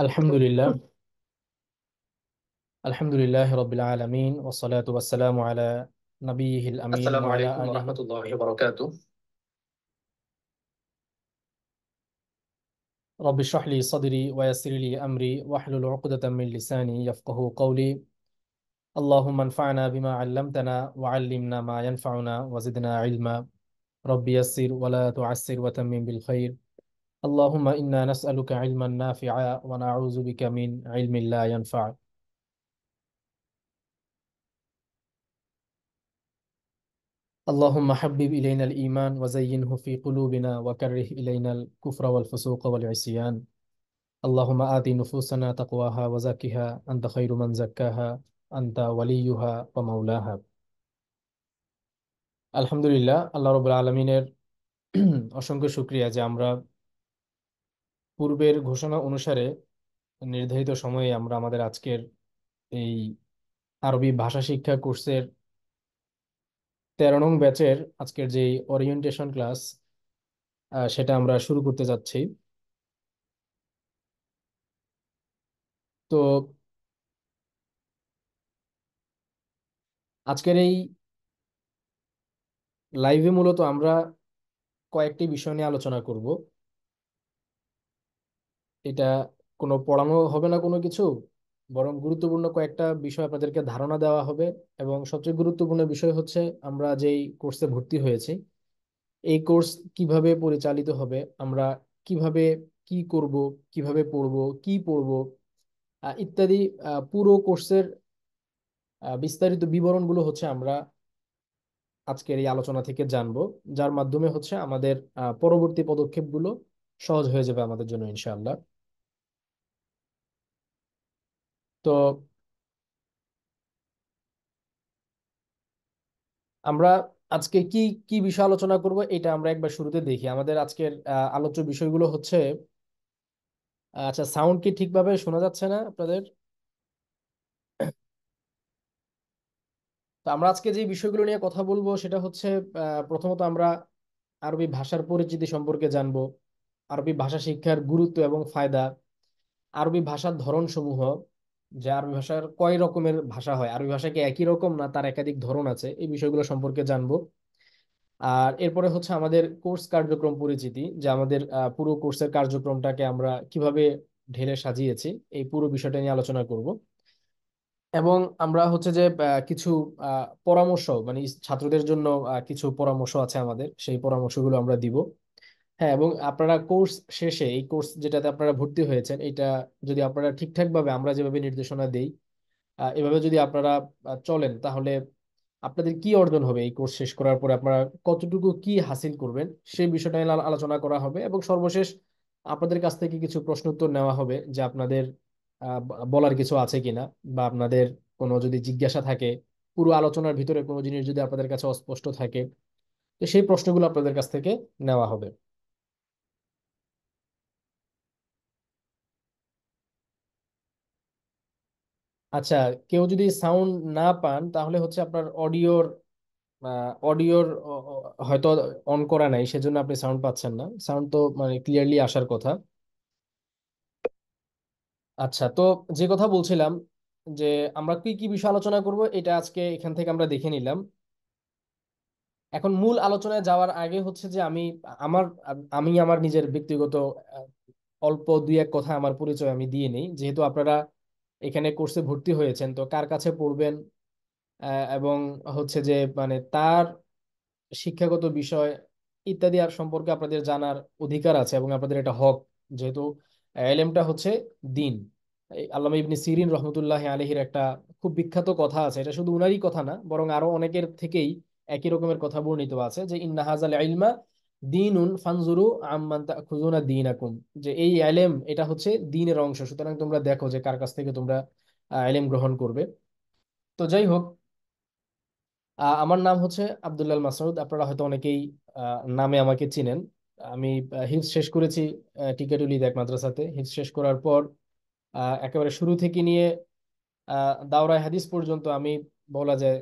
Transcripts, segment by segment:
আলহামদুলিল্লাহ আলহামদুলিল্লাহ রবিল আলমিন ওসলাতু ওয়াসসালামু আলা নবিয়িহিল আমিন আসসালামু ওয়া আলা আলাইকুম আলিহি। রহমতুল্লাহি বারাকাতু। রব্বি ইশরাহ লি সাদরি ওয়া ইয়াসসির লি আমরি ওয়াহলুল উকদাতাম মিন লিসানি ইয়াফকাহু কওলি। আল্লাহুম্মা আনফা'না বিমা 'আল্লামতানা ওয়া 'আল্লিমনা মা ইয়ানফা'ুনা ওয়া জিদনা ইলমা। রব্বি ইয়াসসির ওয়া লা তু'আসসির ওয়া তাম্মিম বিল খাইর। আল্লাহুম্মা ইন্না নাসআলুকা ইলমান নাফি'a ওয়া নাউযু বিকা মিন ইলমিন লা ইয়ানফা'। اللهم حبب إلينا الإيمان وزينه في قلوبنا وكره إلينا الكفر والفسوق والعصيان. اللهم آت نفوسنا تقواها وزكها أنت خير من زكاها أنت وليها ومولاها. আলহামদুলিল্লাহ, আল্লাহ রবুল আলমিনের অসংখ্য শুক্রিয়া যে আমরা পূর্বের ঘোষণা অনুসারে নির্ধারিত সময়ে আমরা আমাদের আজকের এই আরবি ভাষা শিক্ষা কোর্সের 13 নং ব্যাচের আজকের যে ওরিয়েন্টেশন ক্লাস সেটা আমরা শুরু করতে যাচ্ছি। তো আজকের এই লাইভে মূলত আমরা কয়েকটি বিষয় নিয়ে আলোচনা করব। এটা কোনো পড়ানো হবে না কোনো কিছু, বরং গুরুত্বপূর্ণ কয়েকটা বিষয় আপনাদেরকে ধারণা দেওয়া হবে। এবং সবচেয়ে গুরুত্বপূর্ণ বিষয় হচ্ছে আমরা যেই কোর্সে ভর্তি হয়েছি এই কোর্স কিভাবে পরিচালিত হবে, আমরা কিভাবে কি করব, কিভাবে পড়ব, কি পড়ব, ইত্যাদি। পুরো কোর্সের বিস্তারিত বিবরণগুলো হচ্ছে আমরা আজকের এই আলোচনা থেকে জানবো, যার মাধ্যমে হচ্ছে আমাদের পরবর্তী পদক্ষেপগুলো সহজ হয়ে যাবে আমাদের জন্য ইনশাআল্লাহ। তো আমরা আজকে কি কি বিষয় আলোচনা করব এটা আমরা একবার শুরুতে দেখি। আমাদের আজকের আলোচ্য বিষয়গুলো হচ্ছে, আচ্ছা, সাউন্ড কি ঠিকভাবে শোনা যাচ্ছে না আপনাদের? তো আমরা আজকে যে বিষয়গুলো নিয়ে কথা বলবো সেটা হচ্ছে, প্রথমত আমরা আরবি ভাষার পরিচিতি সম্পর্কে জানবো, আরবি ভাষা শিক্ষার গুরুত্ব এবং ফায়দা, আরবি ভাষার ধরন সমূহ, যে আরবি ভাষার কয় রকমের ভাষা হয়, আরবি ভাষা কি একই রকম না তার একাধিক ধরন আছে, এই বিষয়গুলো সম্পর্কে জানবো। আর এরপরে হচ্ছে আমাদের কোর্স কার্যক্রম পরিচিতি, যে আমাদের পুরো কোর্সের কার্যক্রমটাকে আমরা কিভাবে ঢেলে সাজিয়েছি, এই পুরো বিষয়টা নিয়ে আলোচনা করব। এবং আমরা হচ্ছে যে কিছু পরামর্শ, মানে ছাত্রদের জন্য কিছু পরামর্শ আছে আমাদের, সেই পরামর্শগুলো আমরা দিব। হ্যাঁ, এবং আপনারা কোর্স শেষে এই কোর্স যেটাতে আপনারা ভর্তি হয়েছেন এটা যদি আপনারা ঠিকঠাক ভাবে আমরা যেভাবে নির্দেশনা দেই এভাবে যদি আপনারা চলেন, তাহলে আপনাদের কি অর্জন হবে, এই কোর্স শেষ করার পরে আপনারা কতটুকু কি হাসিল করবেন সেই বিষয়টা নিয়ে আলোচনা করা হবে। এবং সর্বশেষ আপনাদের কাছ থেকে কিছু প্রশ্ন উত্তর নেওয়া হবে, যে আপনাদের বলার কিছু আছে কিনা, বা আপনাদের কোনো যদি জিজ্ঞাসা থাকে, পুরো আলোচনার ভিতরে কোনো জিনিস যদি আপনাদের কাছে অস্পষ্ট থাকে, তো সেই প্রশ্নগুলো আপনাদের কাছ থেকে নেওয়া হবে। আচ্ছা, কেউ যদি সাউন্ড না পান তাহলে হচ্ছে আপনার অডিওর হয়তো অন করা নাই, সেজন্য আপনি সাউন্ড পাচ্ছেন না। সাউন্ড তো মানে ক্লিয়ারলি আসার কথা। আচ্ছা, তো যে কথা বলছিলাম, যে আমরা কি কি বিষয় আলোচনা করব এটা আজকে এখান থেকে আমরা দেখে নিলাম। এখন মূল আলোচনায় যাওয়ার আগে হচ্ছে যে আমার আমি আমার নিজের ব্যক্তিগত আহ, অল্প দুই এক কথা আমার পরিচয় আমি দিয়ে নেই। যেহেতু আপনারা এখানে কোর্সে ভর্তি হয়েছেন, তো কার কাছে পড়বেন এবং হচ্ছে যে মানে তার শিক্ষাগত বিষয় ইত্যাদি আর সম্পর্কে আপনাদের জানার অধিকার আছে, এবং আপনাদের এটা হক। যেহেতু এলেমটা হচ্ছে দিন। এই আল্লামা ইবনে সিরিন রহমতুল্লাহ আলহির একটা খুব বিখ্যাত কথা আছে, এটা শুধু উনারই কথা না, বরং আরো অনেকের থেকেই একই রকমের কথা বর্ণিত আছে, যে ইন্না হাযাল ইলমা দীনুন ফানজুরু আম্মান তাখুযুনা দীনাকুম। যে এই ইলম এটা হচ্ছে দ্বীনের অংশ, সুতরাং তোমরা দেখো যে কার কাছ থেকে তোমরা ইলম গ্রহণ করবে। তো যাই হোক, আমার নাম হচ্ছে আব্দুল্লাহ মাসউদ, আপনারা হয়তো অনেকেই নামে আমাকে চিনেন। আমি হিফজ শেষ করেছি টিকাটুলি এক মাদ্রাসাতে। হিফজ শেষ করার পর একেবারে শুরু থেকে নিয়ে দাওরায়ে হাদিস পর্যন্ত আমি, বলা যায়,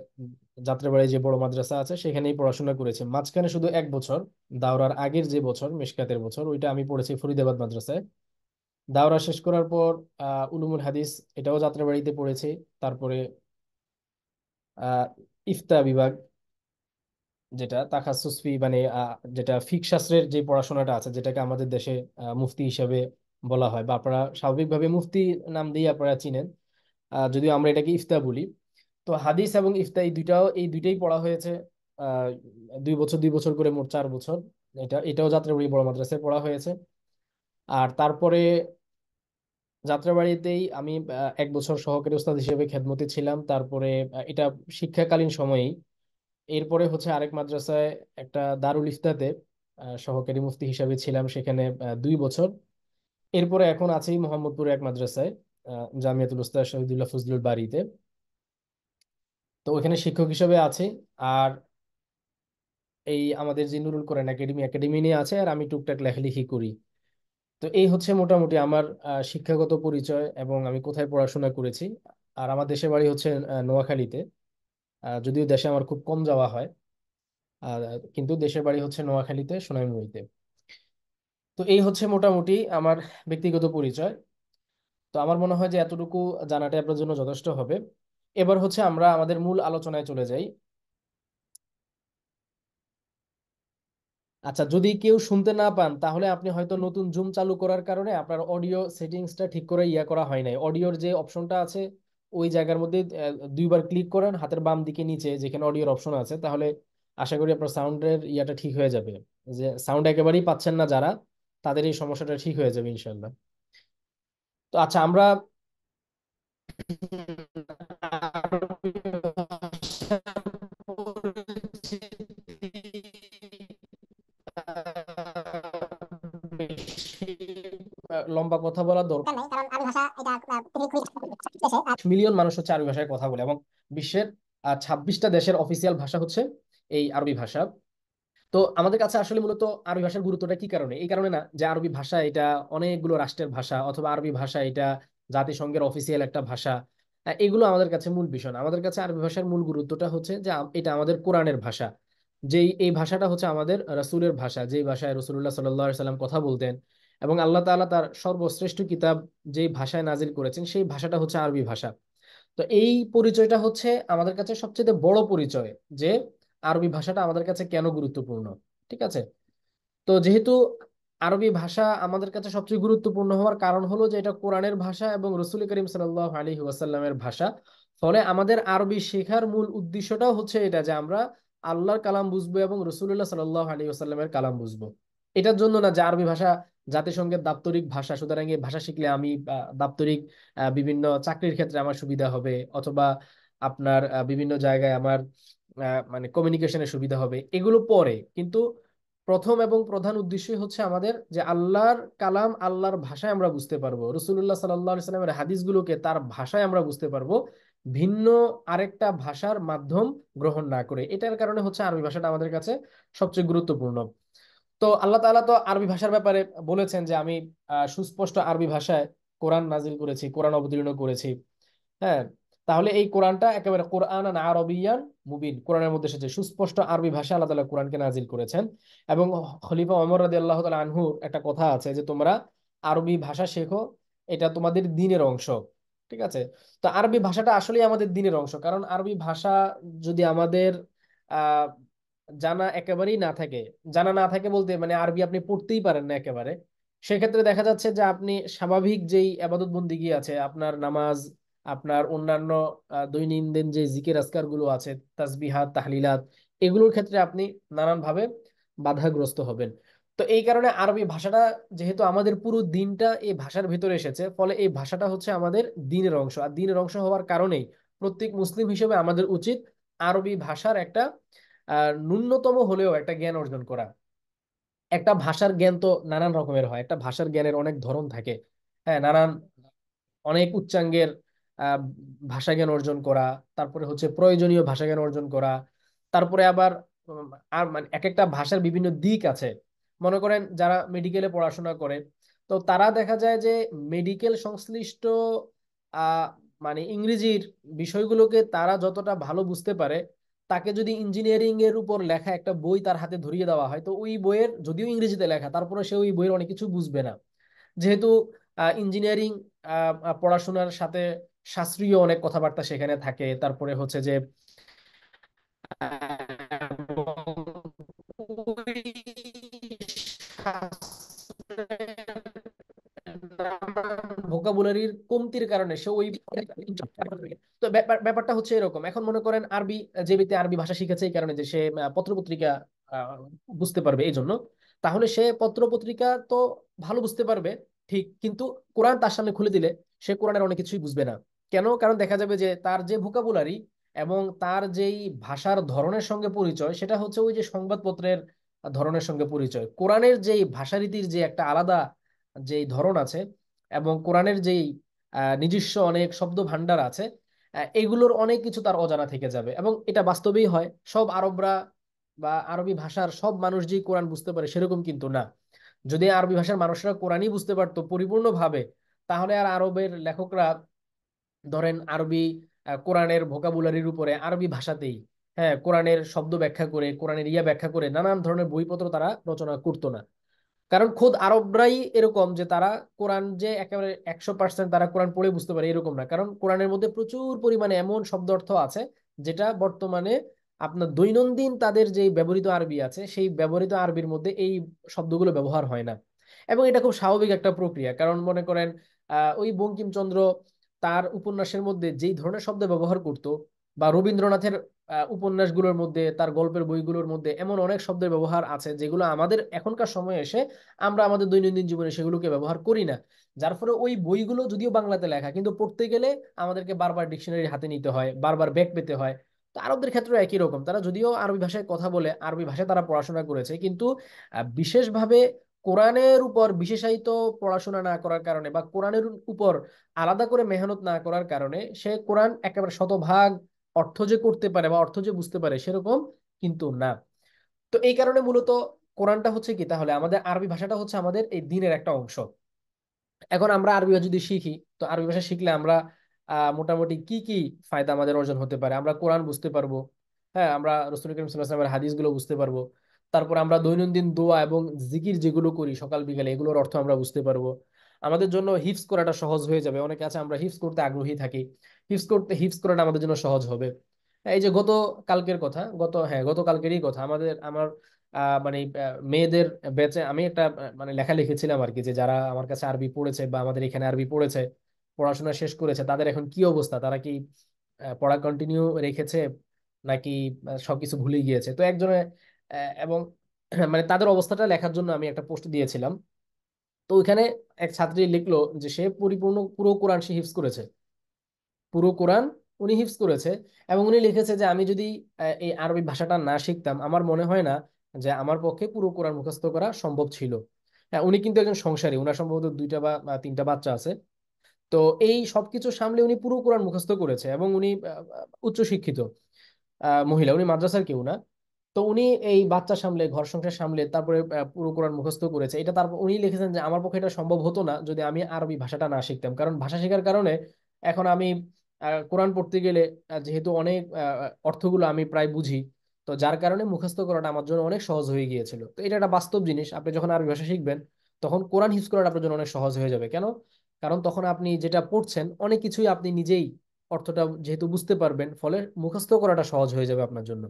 যাত্রাবাড়ি যে বড় মাদ্রাসা আছে সেখানেই পড়াশোনা করেছি। মাঝখানে শুধু 1 বছর, দাওরার আগের যে বছর, মেশকাতের বছর, ওইটা আমি পড়েছি ফরিদাবাদ মাদ্রাসায়। দাওরা শেষ করার পর উলুমুল হাদিস, এটাও যাত্রাবাড়িতে পড়েছি। তারপরে আহ ইফতা বিভাগ, যেটা তাখাসুস ফি মানে যেটা ফিকহ শাস্ত্রের যে পড়াশোনাটা আছে, যেটাকে আমাদের দেশে মুফতি হিসাবে বলা হয়, বা আপনারা স্বাভাবিকভাবে মুফতি নাম দিয়ে আপনারা চিনেন, যদিও আমরা এটাকে ইফতা বলি। তো হাদিস এবং ইফতা এই দুইটাই পড়া হয়েছে। আহ 2 বছর 2 বছর করে, মোট 4 বছর। এটাও যাত্রাবাড়ি বড় মাদ্রাসায় পড়া হয়েছে। আর তারপরে যাত্রাবাড়িতেই আমি 1 বছর সহকারী ওস্তাদ হিসেবে খেদমতে ছিলাম। তারপরে এটা শিক্ষাকালীন সময়েই। এরপরে হচ্ছে আরেক মাদ্রাসায়, একটা দারুল ইফতাতে সহকারী মুফতি হিসাবে ছিলাম, সেখানে 2 বছর। এরপরে এখন আছি মোহাম্মদপুরে এক মাদ্রাসায়, জামিয়াতুল উস্তাদ শহীদুল্লাহ ফজলুল বাড়িতে। তো ওখানে শিক্ষক হিসেবে আছি। আর এই আমাদের যে নুরুল কোরআন একাডেমি একাডেমি নিয়ে আছে, আর আমি টুকটাক লেখালেখি করি। তো এই হচ্ছে মোটামুটি আমার শিক্ষাগত পরিচয় এবং আমি কোথায় পড়াশোনা করেছি। আর আমার দেশের বাড়ি হচ্ছে নোয়াখালীতে। যদিও দেশে আমার খুব কম যাওয়া হয়, আর কিন্তু দেশের বাড়ি হচ্ছে নোয়াখালীতে, সোনাইমুড়িতে। তো এই হচ্ছে মোটামুটি আমার ব্যক্তিগত পরিচয়। তো আমার মনে হয় যে এতটুকু জানাটাই আপনার জন্য যথেষ্ট হবে। এবার হচ্ছে আমরা আমাদের মূল আলোচনায় চলে যাই। আচ্ছা, যদি কেউ শুনতে না পান, তাহলে আপনি হয়তো নতুন জুম চালু করার কারণে আপনার অডিও সেটিংসটা ঠিক করে করা হয় নাই। অডিওর যে অপশনটা আছে, ওই জায়গার মধ্যে 2বার ক্লিক করেন হাতের বাম দিকে নিচে যেখানে অডিওর অপশন আছে, তাহলে আশা করি আপনার সাউন্ডের ঠিক হয়ে যাবে। যে সাউন্ড একেবারেই পাচ্ছেন না যারা, তাদের এই সমস্যাটা ঠিক হয়ে যাবে ইনশাল্লাহ। তো আচ্ছা, আমরা বেশি লম্বা কথা বলার দরকার নাই, কারণ আরবি ভাষা এটা মিলিয়ন মানুষ হচ্ছে আরবি ভাষায় কথা বলে, এবং বিশ্বের 26টা দেশের অফিসিয়াল ভাষা হচ্ছে এই আরবি ভাষা। তো আমাদের কাছে আসলে মূলত আরবি ভাষার গুরুত্বটা কি কারণে? এই কারণে না যে আরবি ভাষা এটা অনেকগুলো রাষ্ট্রের ভাষা, অথবা আরবি ভাষা এটা জাতিসংঘের অফিসিয়াল একটা ভাষা। এগুলো আমাদের কাছে মূল বিষয় না। আমাদের কাছে আরবি ভাষার মূল গুরুত্বটা হচ্ছে যে এটা আমাদের কোরআনের ভাষা। যেই এই ভাষাটা হচ্ছে আমাদের রাসূলের ভাষা, যেই ভাষায় রাসূলুল্লাহ সাল্লাল্লাহু আলাইহি সাল্লাম কথা বলতেন, এবং আল্লাহ তাআলা তার সর্বশ্রেষ্ঠ কিতাব যেই ভাষায় নাজিল করেছেন, সেই ভাষাটা হচ্ছে আরবি ভাষা। তো এই পরিচয়টা হচ্ছে আমাদের কাছে সবচেয়ে বড় পরিচয়, যে আরবি ভাষাটা আমাদের কাছে কেন গুরুত্বপূর্ণ। ঠিক আছে? তো যেহেতু আরবি ভাষা আমাদের কাছে সবচেয়ে গুরুত্বপূর্ণ হওয়ার কারণ হলো যে এটা কোরআনের ভাষা এবং রসুল করিম সাল্লাল্লাহু আলাইহি ওয়াসাল্লামের ভাষা। ফলে আমাদের আরবি শেখার মূল উদ্দেশ্যটাও হচ্ছে এটা, যে আমরা আল্লাহর কালাম বুঝবো এবং রসুল্লাহ সাল্লাল্লাহু আলাইহি ওয়াসাল্লামের কালাম বুঝবো। এটার জন্য না যে আরবি ভাষা জাতিসংঘের দাপ্তরিক ভাষা, সুতরাং এই ভাষা শিখলে আমি দাপ্তরিক বিভিন্ন চাকরির ক্ষেত্রে আমার সুবিধা হবে, অথবা আপনার বিভিন্ন জায়গায় আমার মানে কমিউনিকেশনের সুবিধা হবে, এগুলো পরে। কিন্তু প্রথম এবং প্রধান উদ্দেশ্যই হচ্ছে আমাদের যে আল্লাহর কালাম, আল্লাহর ভাষায় আমরা বুঝতে পারবো, রসুল্লাহ সাল্লাহ সাল্লামের হাদিসগুলোকে তার ভাষায় আমরা বুঝতে পারবো, ভিন্ন আরেকটা ভাষার মাধ্যম গ্রহণ না করে। এটার কারণে হচ্ছে আরবি ভাষাটা আমাদের কাছে সবচেয়ে গুরুত্বপূর্ণ। তো আল্লাহ তাআলা তো আরবি ভাষার ব্যাপারে বলেছেন যে আমি সুস্পষ্ট আরবি ভাষায় কোরআন নাজিল করেছি, কোরআন অবতীর্ণ করেছি। হ্যাঁ, তাহলে এই কোরআনটা একেবারে কোরআনান আরবিয়ান মুবিন, কোরআনের মধ্যে এসেছে সুস্পষ্ট আরবি ভাষা আল্লাহ তাআলা কোরআনকে নাজিল করেছেন। এবং খলিফা ওমর রাদিয়াল্লাহু তাআলা আনহুর একটা কথা আছে যে তোমরা আরবি ভাষা শেখো, এটা তোমাদের দ্বীনের অংশ। ঠিক আছে? তো আরবি ভাষাটা আসলেই আমাদের দ্বীনের অংশ, কারণ আরবি ভাষা যদি আমাদের আহ জানা একেবারেই না থাকে, জানা না থাকে বলতে মানে আরবি আপনি পড়তেই পারেন না একেবারে, সেক্ষেত্রে দেখা যাচ্ছে যে আপনি স্বাভাবিক যেই আবাদত বন্দিগি আছে, আপনার নামাজ, আপনার অন্যান্য দৈনন্দিন যে জিকির আজকার গুলো আছে, তাসবিহাত তাহলিলাত, এগুলোর ক্ষেত্রে আপনি নানান ভাবে বাধাগ্রস্ত হবেন। তো এই কারণে আরবি ভাষাটা, যেহেতু আমাদের পুরো দিনটা এই ভাষার ভিতরে এসেছে, ফলে এই ভাষাটা হচ্ছে আমাদের দিনের অংশ। আর দিনের অংশ হওয়ার কারণেই প্রত্যেক মুসলিম হিসেবে আমাদের উচিত আরবি ভাষার একটা ন্যূনতম হলেও একটা জ্ঞান অর্জন করা। একটা ভাষার জ্ঞান তো নানান রকমের হয়, একটা ভাষার জ্ঞানের অনেক ধরন থাকে। হ্যাঁ, নানান অনেক উচ্চাঙ্গের আহ, ভাষা জ্ঞান অর্জন করা, তারপরে হচ্ছে প্রয়োজনীয় ভাষা জ্ঞান অর্জন করা, তারপরে আবার আর মানে এক একটা ভাষার বিভিন্ন দিক আছে। মনে করেন যারা মেডিকেলে পড়াশোনা করে, তো তারা দেখা যায় যে মেডিকেল সংশ্লিষ্ট আহ মানে ইংরেজির বিষয়গুলোকে তারা যতটা ভালো বুঝতে পারে, তাকে যদি ইঞ্জিনিয়ারিং এর উপর লেখা একটা বই তার হাতে ধরিয়ে দেওয়া হয়, তো ওই বইয়ের যদিও ইংরেজিতে লেখা, তারপরে সে ওই বইয়ের অনেক কিছু বুঝবে না। যেহেতু ইঞ্জিনিয়ারিং পড়াশোনার সাথে শাস্ত্রীয় অনেক কথাবার্তা সেখানে থাকে। তারপরে হচ্ছে যে ভোকাবুলারির কমতির কারণে সে ওই, তো ব্যাপারটা হচ্ছে এরকম। এখন মনে করেন আরবি, যে ব্যক্তি আরবি ভাষা শিখেছে এই কারণে যে সে পত্রপত্রিকা আহ, বুঝতে পারবে এই জন্য, তাহলে সে পত্রপত্রিকা তো ভালো বুঝতে পারবে ঠিক, কিন্তু কোরআন তার সামনে খুলে দিলে সে কোরআনের অনেক কিছুই বুঝবে না। কেন? কারণ দেখা যাবে যে তার যে ভোকাবুলারি এবং তার যেই ভাষার ধরনের সঙ্গে পরিচয়, সেটা হচ্ছে ওই যে সংবাদপত্রের ধরনের সঙ্গে পরিচয়। কোরআনের যেই ভাষারীতির যে একটা আলাদা যেই ধরন আছে, এবং কোরআনের যেই নিজস্ব অনেক শব্দ ভান্ডার আছে, এগুলোর অনেক কিছু তার অজানা থেকে যাবে। এবং এটা বাস্তবেই হয়। সব আরবরা বা আরবি ভাষার সব মানুষ যে কোরআন বুঝতে পারে সেরকম কিন্তু না। যদি আরবি ভাষার মানুষরা কোরআনই বুঝতে পারতো পরিপূর্ণভাবে, তাহলে আর আরবের লেখকরা ধরেন আরবি কোরআনের ভোকাবুলারির উপরে আরবি ভাষাতেই, হ্যাঁ, কোরআনের শব্দ ব্যাখ্যা করে, কোরআনের ইয়া ব্যাখ্যা করে নানান ধরনের বইপত্র তারা রচনা করতো না। কারণ খোদ আরবরাই এরকম যে তারা কোরআন যে একেবারে 100% তারা কোরআন পড়ে বুঝতে পারে এরকম না। কারণ কোরআনের মধ্যে প্রচুর পরিমাণে এমন শব্দ অর্থ আছে যেটা বর্তমানে আপনার দৈনন্দিন তাদের যে ব্যবহৃত আরবি আছে সেই ব্যবহৃত আরবির মধ্যে এই শব্দগুলো ব্যবহার হয় না। এবং এটা খুব স্বাভাবিক একটা প্রক্রিয়া। কারণ মনে করেন ওই বঙ্কিমচন্দ্র তার উপন্যাসের মধ্যে যেই ধরনের শব্দ ব্যবহার করত, বা রবীন্দ্রনাথের উপন্যাসগুলোর মধ্যে, তার গল্পের বইগুলোর মধ্যে এমন অনেক শব্দের ব্যবহার আছে যেগুলো আমাদের এখনকার সময়ে এসে আমরা আমাদের দৈনন্দিন জীবনে সেগুলোকে ব্যবহার করি না। যার ফলে ওই বইগুলো যদিও বাংলাতে লেখা, কিন্তু পড়তে গেলে আমাদেরকে বারবার ডিকশনারি হাতে নিতে হয়, বারবার ব্যাক পেতে হয়। তো আরবদের ক্ষেত্রে একই রকম, তারা যদিও আরবি ভাষায় কথা বলে, আরবি ভাষায় তারা পড়াশোনা করেছে, কিন্তু বিশেষভাবে কোরআনের উপর বিশেষায়িত পড়াশোনা না করার কারণে বা কোরআনের উপর আলাদা করে মেহনত না করার কারণে সে কোরআন একেবারে শতভাগ অর্থ যে করতে পারে বা অর্থ যে বুঝতে পারে সেরকম কিন্তু না। তো এই কারণে মূলত কোরআনটা হচ্ছে কি, তাহলে আমাদের আরবি ভাষাটা হচ্ছে আমাদের এই দিনের একটা অংশ। এখন আমরা আরবি ভাষা যদি শিখি, তো আরবি ভাষা শিখলে আমরা মোটামুটি কি কি ফায়দা আমাদের অর্জন হতে পারে? আমরা কোরআন বুঝতে পারবো, হ্যাঁ, আমরা রাসূল করিম সাল্লাল্লাহু আলাইহি ওয়াসাল্লামের হাদিসগুলো বুঝতে পারবো। তারপর আমরা দৈনন্দিন দোয়া এবং জিকির যেগুলো করি সকাল বিকালে, এগুলোর অর্থ আমরা বুঝতে পারবো। আমাদের জন্য হিফজ করাটা সহজ হয়ে যাবে। অনেকে আছে আমরা হিফজ করতে আগ্রহী থাকি, হিফজ করাটা আমাদের জন্য সহজ হবে। এই যে গত কালকের কথা, গত কালকেরই কথা, আমার মানে মেয়েদের ব্যাচে আমি একটা মানে লেখা লিখেছিলাম আর কি, যে যারা আমার কাছে আরবি পড়েছে বা আমাদের এখানে আরবি পড়েছে, পড়াশোনা শেষ করেছে, তাদের এখন কি অবস্থা, তারা কি পড়া কন্টিনিউ রেখেছে নাকি সবকিছু ভুলে গিয়েছে। তো একজনে এবং মানে তাদের অবস্থাটা লেখার জন্য আমি একটা পোস্ট দিয়েছিলাম। তো ওইখানে এক ছাত্রী লিখলো যে সে পরিপূর্ণ পুরো কোরআন সে হিফজ করেছে, পুরো কোরআন উনি হিফজ করেছে। এবং উনি লিখেছে যে আমি যদি এই আরবি ভাষাটা না শিখতাম, আমার মনে হয় না যে আমার পক্ষে পুরো কোরআন মুখস্থ করা সম্ভব ছিল। হ্যাঁ, উনি কিন্তু একজন সংসারী, উনার সম্ভবত দুইটা বা তিনটা বাচ্চা আছে। তো এই সবকিছু সামলে উনি পুরো কোরআন মুখস্থ করেছে, এবং উনি উচ্চ শিক্ষিত মহিলা, উনি মাদ্রাসার কেউ না। তো উনি এই বাচ্চা সামলে, ঘর সংসার সামলে, তারপরে পুরো কোরআন মুখস্থ করেছে। এটা তারপর উনি লিখেছেন যে আমার পক্ষে এটা সম্ভব হতো না যদি আমি আরবি ভাষাটা না শিখতাম। কারণ ভাষা শেখার কারণে এখন আমি কোরআন পড়তে গেলে যেহেতু অনেক অর্থগুলো আমি প্রায় বুঝি, তো যার কারণে মুখস্থ করাটা আমার জন্য অনেক সহজ হয়ে গিয়েছিল। তো এটা একটা বাস্তব জিনিস, আপনি যখন আরবি ভাষা শিখবেন তখন কোরআন হিফজ করাটা আপনার জন্য অনেক সহজ হয়ে যাবে। কেন? কারণ তখন আপনি যেটা পড়ছেন অনেক কিছুই আপনি নিজেই অর্থটা যেহেতু বুঝতে পারবেন, ফলে মুখস্থ করাটা সহজ হয়ে যাবে আপনার জন্য।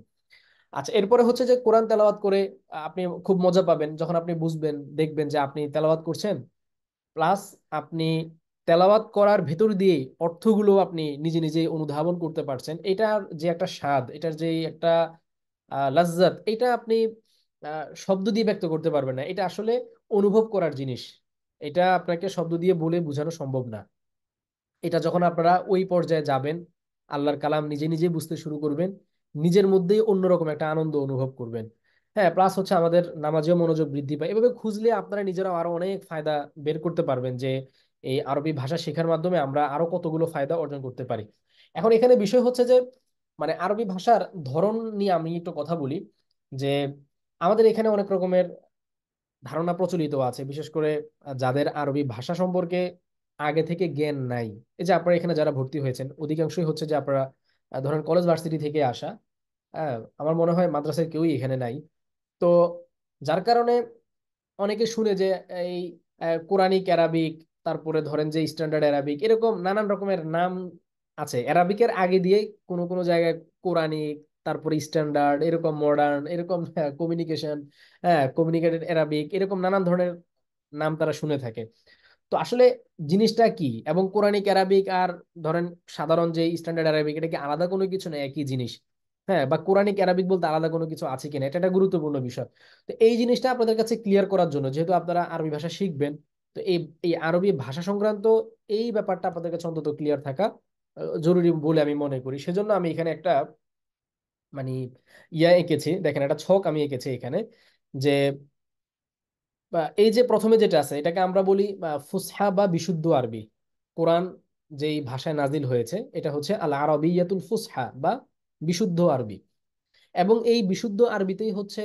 আচ্ছা, এরপরে হচ্ছে যে কোরআন তেলাওয়াত করে আপনি খুব মজা পাবেন যখন আপনি বুঝবেন, দেখবেন যে আপনি তেলাওয়াত করছেন, প্লাস আপনি তেলাওয়াত করার ভেতর দিয়ে অর্থগুলো আপনি নিজে নিজে অনুধাবন করতে পারছেন। এটার যে একটা স্বাদ, এটার যে একটা লাজ্জাত, এটা আপনি শব্দ দিয়ে ব্যক্ত করতে পারবেন না। এটা আসলে অনুভব করার জিনিস। এটা আপনাকে শব্দ দিয়ে বলে বোঝানো সম্ভব না। এটা যখন আপনারা ওই পর্যায়ে যাবেন, আল্লাহর কালাম নিজে নিজে বুঝতে শুরু করবেন, নিজের মধ্যেই অন্যরকম একটা আনন্দ অনুভব করবেন। হ্যাঁ, প্লাস হচ্ছে আমাদের নামাজেও মনোযোগ বৃদ্ধি পায়। এভাবে খুঁজলে আপনারা নিজেরাও আরো অনেক ফায়দা বের করতে পারবেন, যে এই আরবি ভাষা শেখার মাধ্যমে আমরা আরো কতগুলো ফায়দা অর্জন করতে পারি। এখন এখানে বিষয় হচ্ছে যে মানে আরবি ভাষার ধরন নিয়ে আমি একটু কথা বলি। যে আমাদের এখানে অনেক রকমের ধারণা প্রচলিত আছে, বিশেষ করে যাদের আরবি ভাষা সম্পর্কে আগে থেকে জ্ঞান নাই। এই যে আপনারা এখানে যারা ভর্তি হয়েছেন অধিকাংশই হচ্ছে যে আপনারা ধরেন কলেজ ভার্সিটি থেকে আসা। আমার মনে হয় মাদ্রাসার কেউই এখানে নাই। তো যার কারণে অনেকে শুনে যে এই কোরআনিক অ্যারাবিক, তারপরে ধরেন যে স্ট্যান্ডার্ড অ্যারাবিক, এরকম নানান রকমের নাম আছে। অ্যারাবিকের আগে দিয়ে কোনো কোনো জায়গায় কোরআনিক, তারপরে স্ট্যান্ডার্ড, এরকম মডার্ন, এরকম কমিউনিকেশন, হ্যাঁ কমিউনিকেটেড অ্যারাবিক, এরকম নানান ধরনের নাম তারা শুনে থাকে। তো আসলে জিনিসটা কি, এবং কোরআনিক অ্যারাবিক আর ধরেন সাধারণ যে স্ট্যান্ডার্ড অ্যারাবিক, এটা কি আলাদা কোনো কিছু না, একই জিনিস? হ্যাঁ, বা কোরআনিক অ্যারাবিক বলতে আলাদা কোনো কিছু আছে কিনা, এটা একটা গুরুত্বপূর্ণ বিষয়। তো এই জিনিসটা আপনাদের কাছে ক্লিয়ার করার জন্য, যেহেতু আপনারা আরবি ভাষা শিখবেন, তো এই এই আরবি ভাষা সংক্রান্ত এই ব্যাপারটা আপনাদের কাছে অন্তত ক্লিয়ার থাকা জরুরি বলে আমি মনে করি। সেজন্য আমি এখানে একটা মানে ইয়া এঁকেছি, দেখেন একটা ছক আমি এঁকেছি এখানে, যে এই যে প্রথমে যেটা আছে এটাকে আমরা বলি ফুসহা বা বিশুদ্ধ আরবি। কোরআন যেই ভাষায় নাজিল হয়েছে এটা হচ্ছে আল আরবিয়াতুল ফুসহা বা বিশুদ্ধ আরবি। এবং এই বিশুদ্ধ আরবিতেই হচ্ছে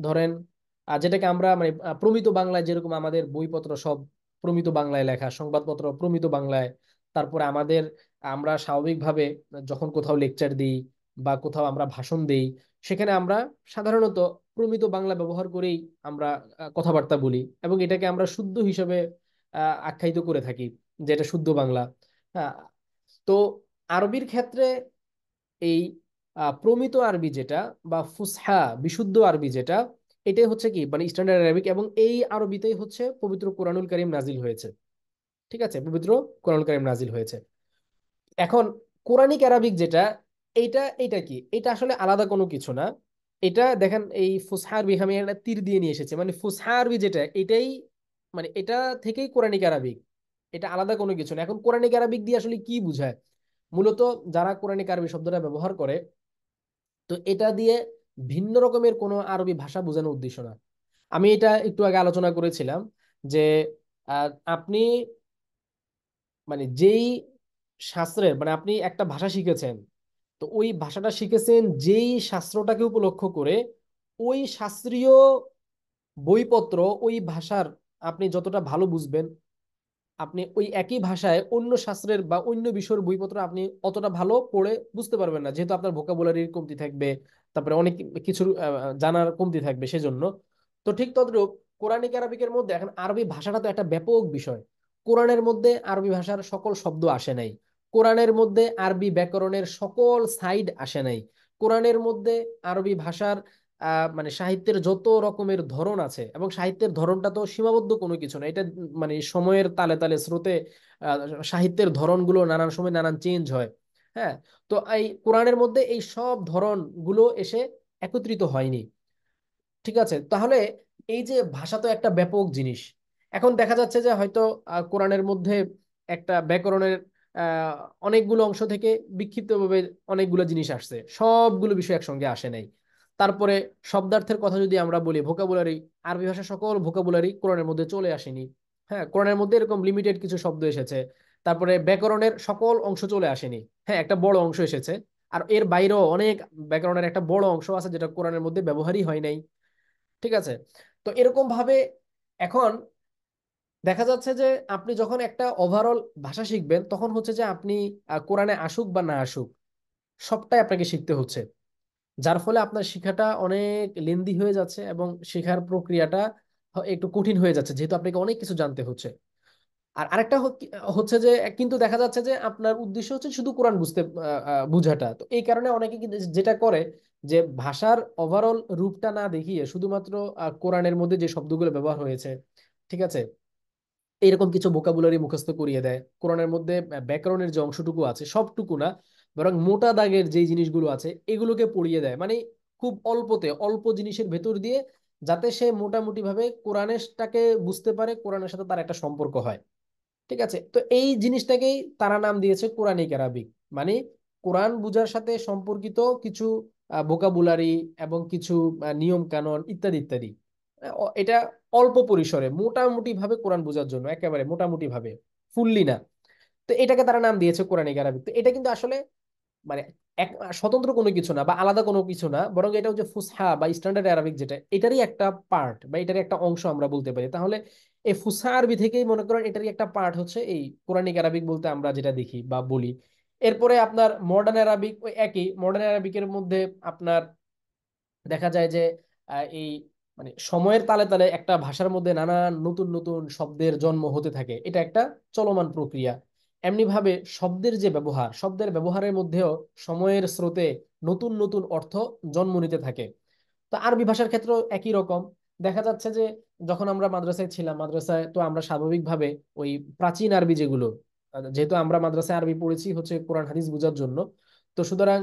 ধরেন যেটাকে আমরা মানে প্রমিত বাংলায়, যেরকম আমাদের বইপত্র সব প্রমিত বাংলায় লেখা, সংবাদপত্র প্রমিত বাংলায়, তারপরে আমাদের আমরা স্বাভাবিকভাবে যখন কোথাও লেকচার দিই বা কোথাও আমরা ভাষণ দেই, সেখানে আমরা সাধারণত প্রমিত বাংলা ব্যবহার করেই আমরা কথাবার্তা বলি, এবং এটাকে আমরা শুদ্ধ হিসেবে আখ্যায়িত করে থাকি, যেটা শুদ্ধ বাংলা। আহ, তো আরবির ক্ষেত্রে এই প্রমিত আরবি যেটা বা ফুসহা বিশুদ্ধ আরবি যেটা, এটাই হচ্ছে কি মানে স্ট্যান্ডার্ড আরবিক, এবং এই আরবিতেই হচ্ছে পবিত্র কোরআনুল কারীম নাজিল হয়েছে। ঠিক আছে, পবিত্র কোরআনুল কারীম নাজিল হয়েছে। এখন কোরআনিক আরবিক যেটা, এটা কি, এটা আসলে আলাদা কোনো কিছু না। এটা দেখেন এই ফুসহা আরবি আমি একটা তীর দিয়ে নিয়ে এসেছি, মানে ফুসহা আরবি যেটা এটাই মানে এটা থেকেই কোরআনিক আরবিক, এটা আলাদা কোনো কিছু না। এখন কোরআনিক আরবিক দিয়ে আসলে কি বোঝায়? মূলত যারা কোরআনিক আরবি শব্দটা ব্যবহার করে, তো এটা দিয়ে ভিন্ন রকমের কোনো আরবি ভাষা বোঝানোর উদ্দেশ্য না। আমি এটা একটু আগে আলোচনা করেছিলাম যে আপনি মানে যেই শাস্ত্রের মানে আপনি একটা ভাষা শিখেছেন, তো ওই ভাষাটা শিখেছেন যেই শাস্ত্রটাকে উপলক্ষ করে, ওই শাস্ত্রীয় বইপত্র ওই ভাষার আপনি যতটা ভালো বুঝবেন, আপনি ওই একই ভাষায় অন্য শাস্ত্রের বা অন্য বিষয়ের বইপত্র আপনি অতটা ভালো পড়ে বুঝতে পারবেন না, যেহেতু আপনার ভোকাবুলারির কমতি থাকবে, তারপরে অনেক কিছু জানার কমতি থাকবে সেজন্য। তো ঠিক তদ্রূপ কোরআনিক আরবিকের মধ্যে এখন আরবি ভাষাটা তো একটা ব্যাপক বিষয়। কোরআনের মধ্যে আরবি ভাষার সকল শব্দ আসে নাই, কোরআনের মধ্যে আরবি ব্যাকরণের সকল সাইড আসে নাই, কোরআনের মধ্যে আরবি ভাষার মানে সাহিত্যের যত রকমের ধরন আছে, এবং সাহিত্যের ধরনটা তো সীমাবদ্ধ কোনো কিছু না, এটা মানে সময়ের তালে তালে স্রোতে আহ, সাহিত্যের ধরনগুলো নানান সময় নানান চেঞ্জ হয়। হ্যাঁ, তো এই কোরআনের মধ্যে এই সব ধরন গুলো এসে একত্রিত হয়নি। ঠিক আছে, তাহলে এই যে ভাষা তো একটা ব্যাপক জিনিস। এখন দেখা যাচ্ছে যে হয়তো কোরআনের মধ্যে একটা ব্যাকরণের আহ, অনেকগুলো অংশ থেকে বিক্ষিপ্তভাবে অনেকগুলো জিনিস আসছে, সবগুলো বিষয় একসঙ্গে আসে নাই। তারপরে শব্দার্থের কথা যদি আমরা বলি, ভোকাবুলারি, আরবি ভাষা সকল ভোকাবুলারি কোরআনের মধ্যে চলে আসেনি। হ্যাঁ, কোরআনের মধ্যে এরকম লিমিটেড কিছু শব্দ এসেছে। তারপরে ব্যাকরণের সকল অংশ চলে আসেনি, হ্যাঁ একটা বড় অংশ এসেছে। আর এর বাইরেও অনেক ব্যাকরণের একটা বড় অংশ আছে যেটা কোরআনের মধ্যে ব্যবহারই হয় নাই। ঠিক আছে, তো এরকম ভাবে এখন দেখা যাচ্ছে যে আপনি যখন একটা ওভারঅল ভাষা শিখবেন, তখন হচ্ছে যে আপনি কোরআনে আসুক বা না আসুক সবটাই আপনাকে শিখতে হচ্ছে, যার ফলে আপনার শেখাটা অনেক লেন্দি হয়ে যাচ্ছে, এবং শেখার প্রক্রিয়াটা একটু কঠিন হয়ে যাচ্ছে, যেহেতু আপনাকে অনেক কিছু জানতে হচ্ছে। আর আরেকটা হচ্ছে যে কিন্তু দেখা যাচ্ছে যে আপনার উদ্দেশ্য হচ্ছে শুধু কোরআন বুঝতে বুঝাটা, তো এই কারণে অনেকে কিন্তু যেটা করে যে ভাষার ওভারঅল রূপটা না দেখিয়ে শুধুমাত্র কোরআনের মধ্যে যে শব্দগুলো ব্যবহার হয়েছে, ঠিক আছে, এরকম কিছু ভোকাবুলারি মুখস্থ করিয়ে দেয়। কোরআনের মধ্যে ব্যাকরণের যে অংশটুকু আছে সবটুকু না, বরং মোটা দাগের যে জিনিসগুলো আছে এগুলোকে পড়িয়ে দেয়, মানে খুব অল্পতে অল্প জিনিসের ভেতর দিয়ে, যাতে সে মোটামুটি ভাবে কোরআনটাকে বুঝতে পারে, কোরআনের সাথে তার একটা সম্পর্ক হয়। ঠিক আছে, তো এই জিনিসটাকেই তারা নাম দিয়েছে কোরআনিক আরবিক, মানে কোরআন বুঝার সাথে সম্পর্কিত কিছু ভোকাবুলারি এবং কিছু নিয়ম কানুন ইত্যাদি ইত্যাদি। এটা অল্প পরিসরে মোটামুটি ভাবে কোরআন বোঝার জন্য, একেবারে মোটামুটি ভাবে, ফুললি না। তো এটাকে তারা নাম দিয়েছে কোরআনিক আরবিক। তো এটা কিন্তু আসলে মানে এক স্বতন্ত্র কোনো কিছু না বা আলাদা কোনো কিছু না, বরং এটা হচ্ছে ফুসহা বা স্ট্যান্ডার্ড আরবিক, যেটা এটারই একটা পার্ট বা এটারই একটা অংশ আমরা বলতে পারি। তাহলে এই ফুসহা আরবি থেকেই মনে করেন এটারই একটা পার্ট হচ্ছে এই কোরআনিক আরবিক বলতে আমরা যেটা দেখি বা বলি। এরপরে আপনার মডার্ন আরবিক, ওই একই মডার্ন আরবিকের মধ্যে আপনার দেখা যায় যে এই মানে সময়ের তালে তালে একটা ভাষার মধ্যে নানান নতুন নতুন শব্দের জন্ম হতে থাকে, এটা একটা চলমান প্রক্রিয়া। এমনি ভাবে শব্দের ব্যবহারের মধ্যেও সময়ের স্রোতে নতুন নতুন অর্থ জন্ম নিতে থাকে। তো আরবি ভাষার ক্ষেত্রেও একই রকম দেখা যাচ্ছে যে যখন আমরা মাদ্রাসায় ছিলাম, মাদ্রাসায় তো আমরা স্বাভাবিকভাবে ওই প্রাচীন আরবি যেগুলো, যেহেতু আমরা মাদ্রাসায় আরবি পড়েছি হচ্ছে কোরআন হাদিস বোঝার জন্য, তো সুতরাং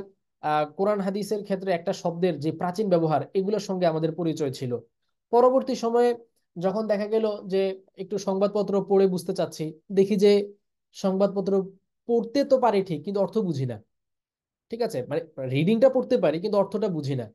কোরআন হাদিসের ক্ষেত্রে একটা শব্দের যে প্রাচীন ব্যবহার এগুলোর সঙ্গে আমাদের পরিচয় ছিল। পরবর্তী সময়ে যখন দেখা গেল যে একটু সংবাদপত্র পড়ে বুঝতে চাচ্ছি, দেখি যে সংবাদপত্র পড়তে তো পারি ঠিক, কিন্তু অর্থ বুঝি না। ঠিক আছে, মানে রিডিংটা পড়তে পারি কিন্তু অর্থটা বুঝি না,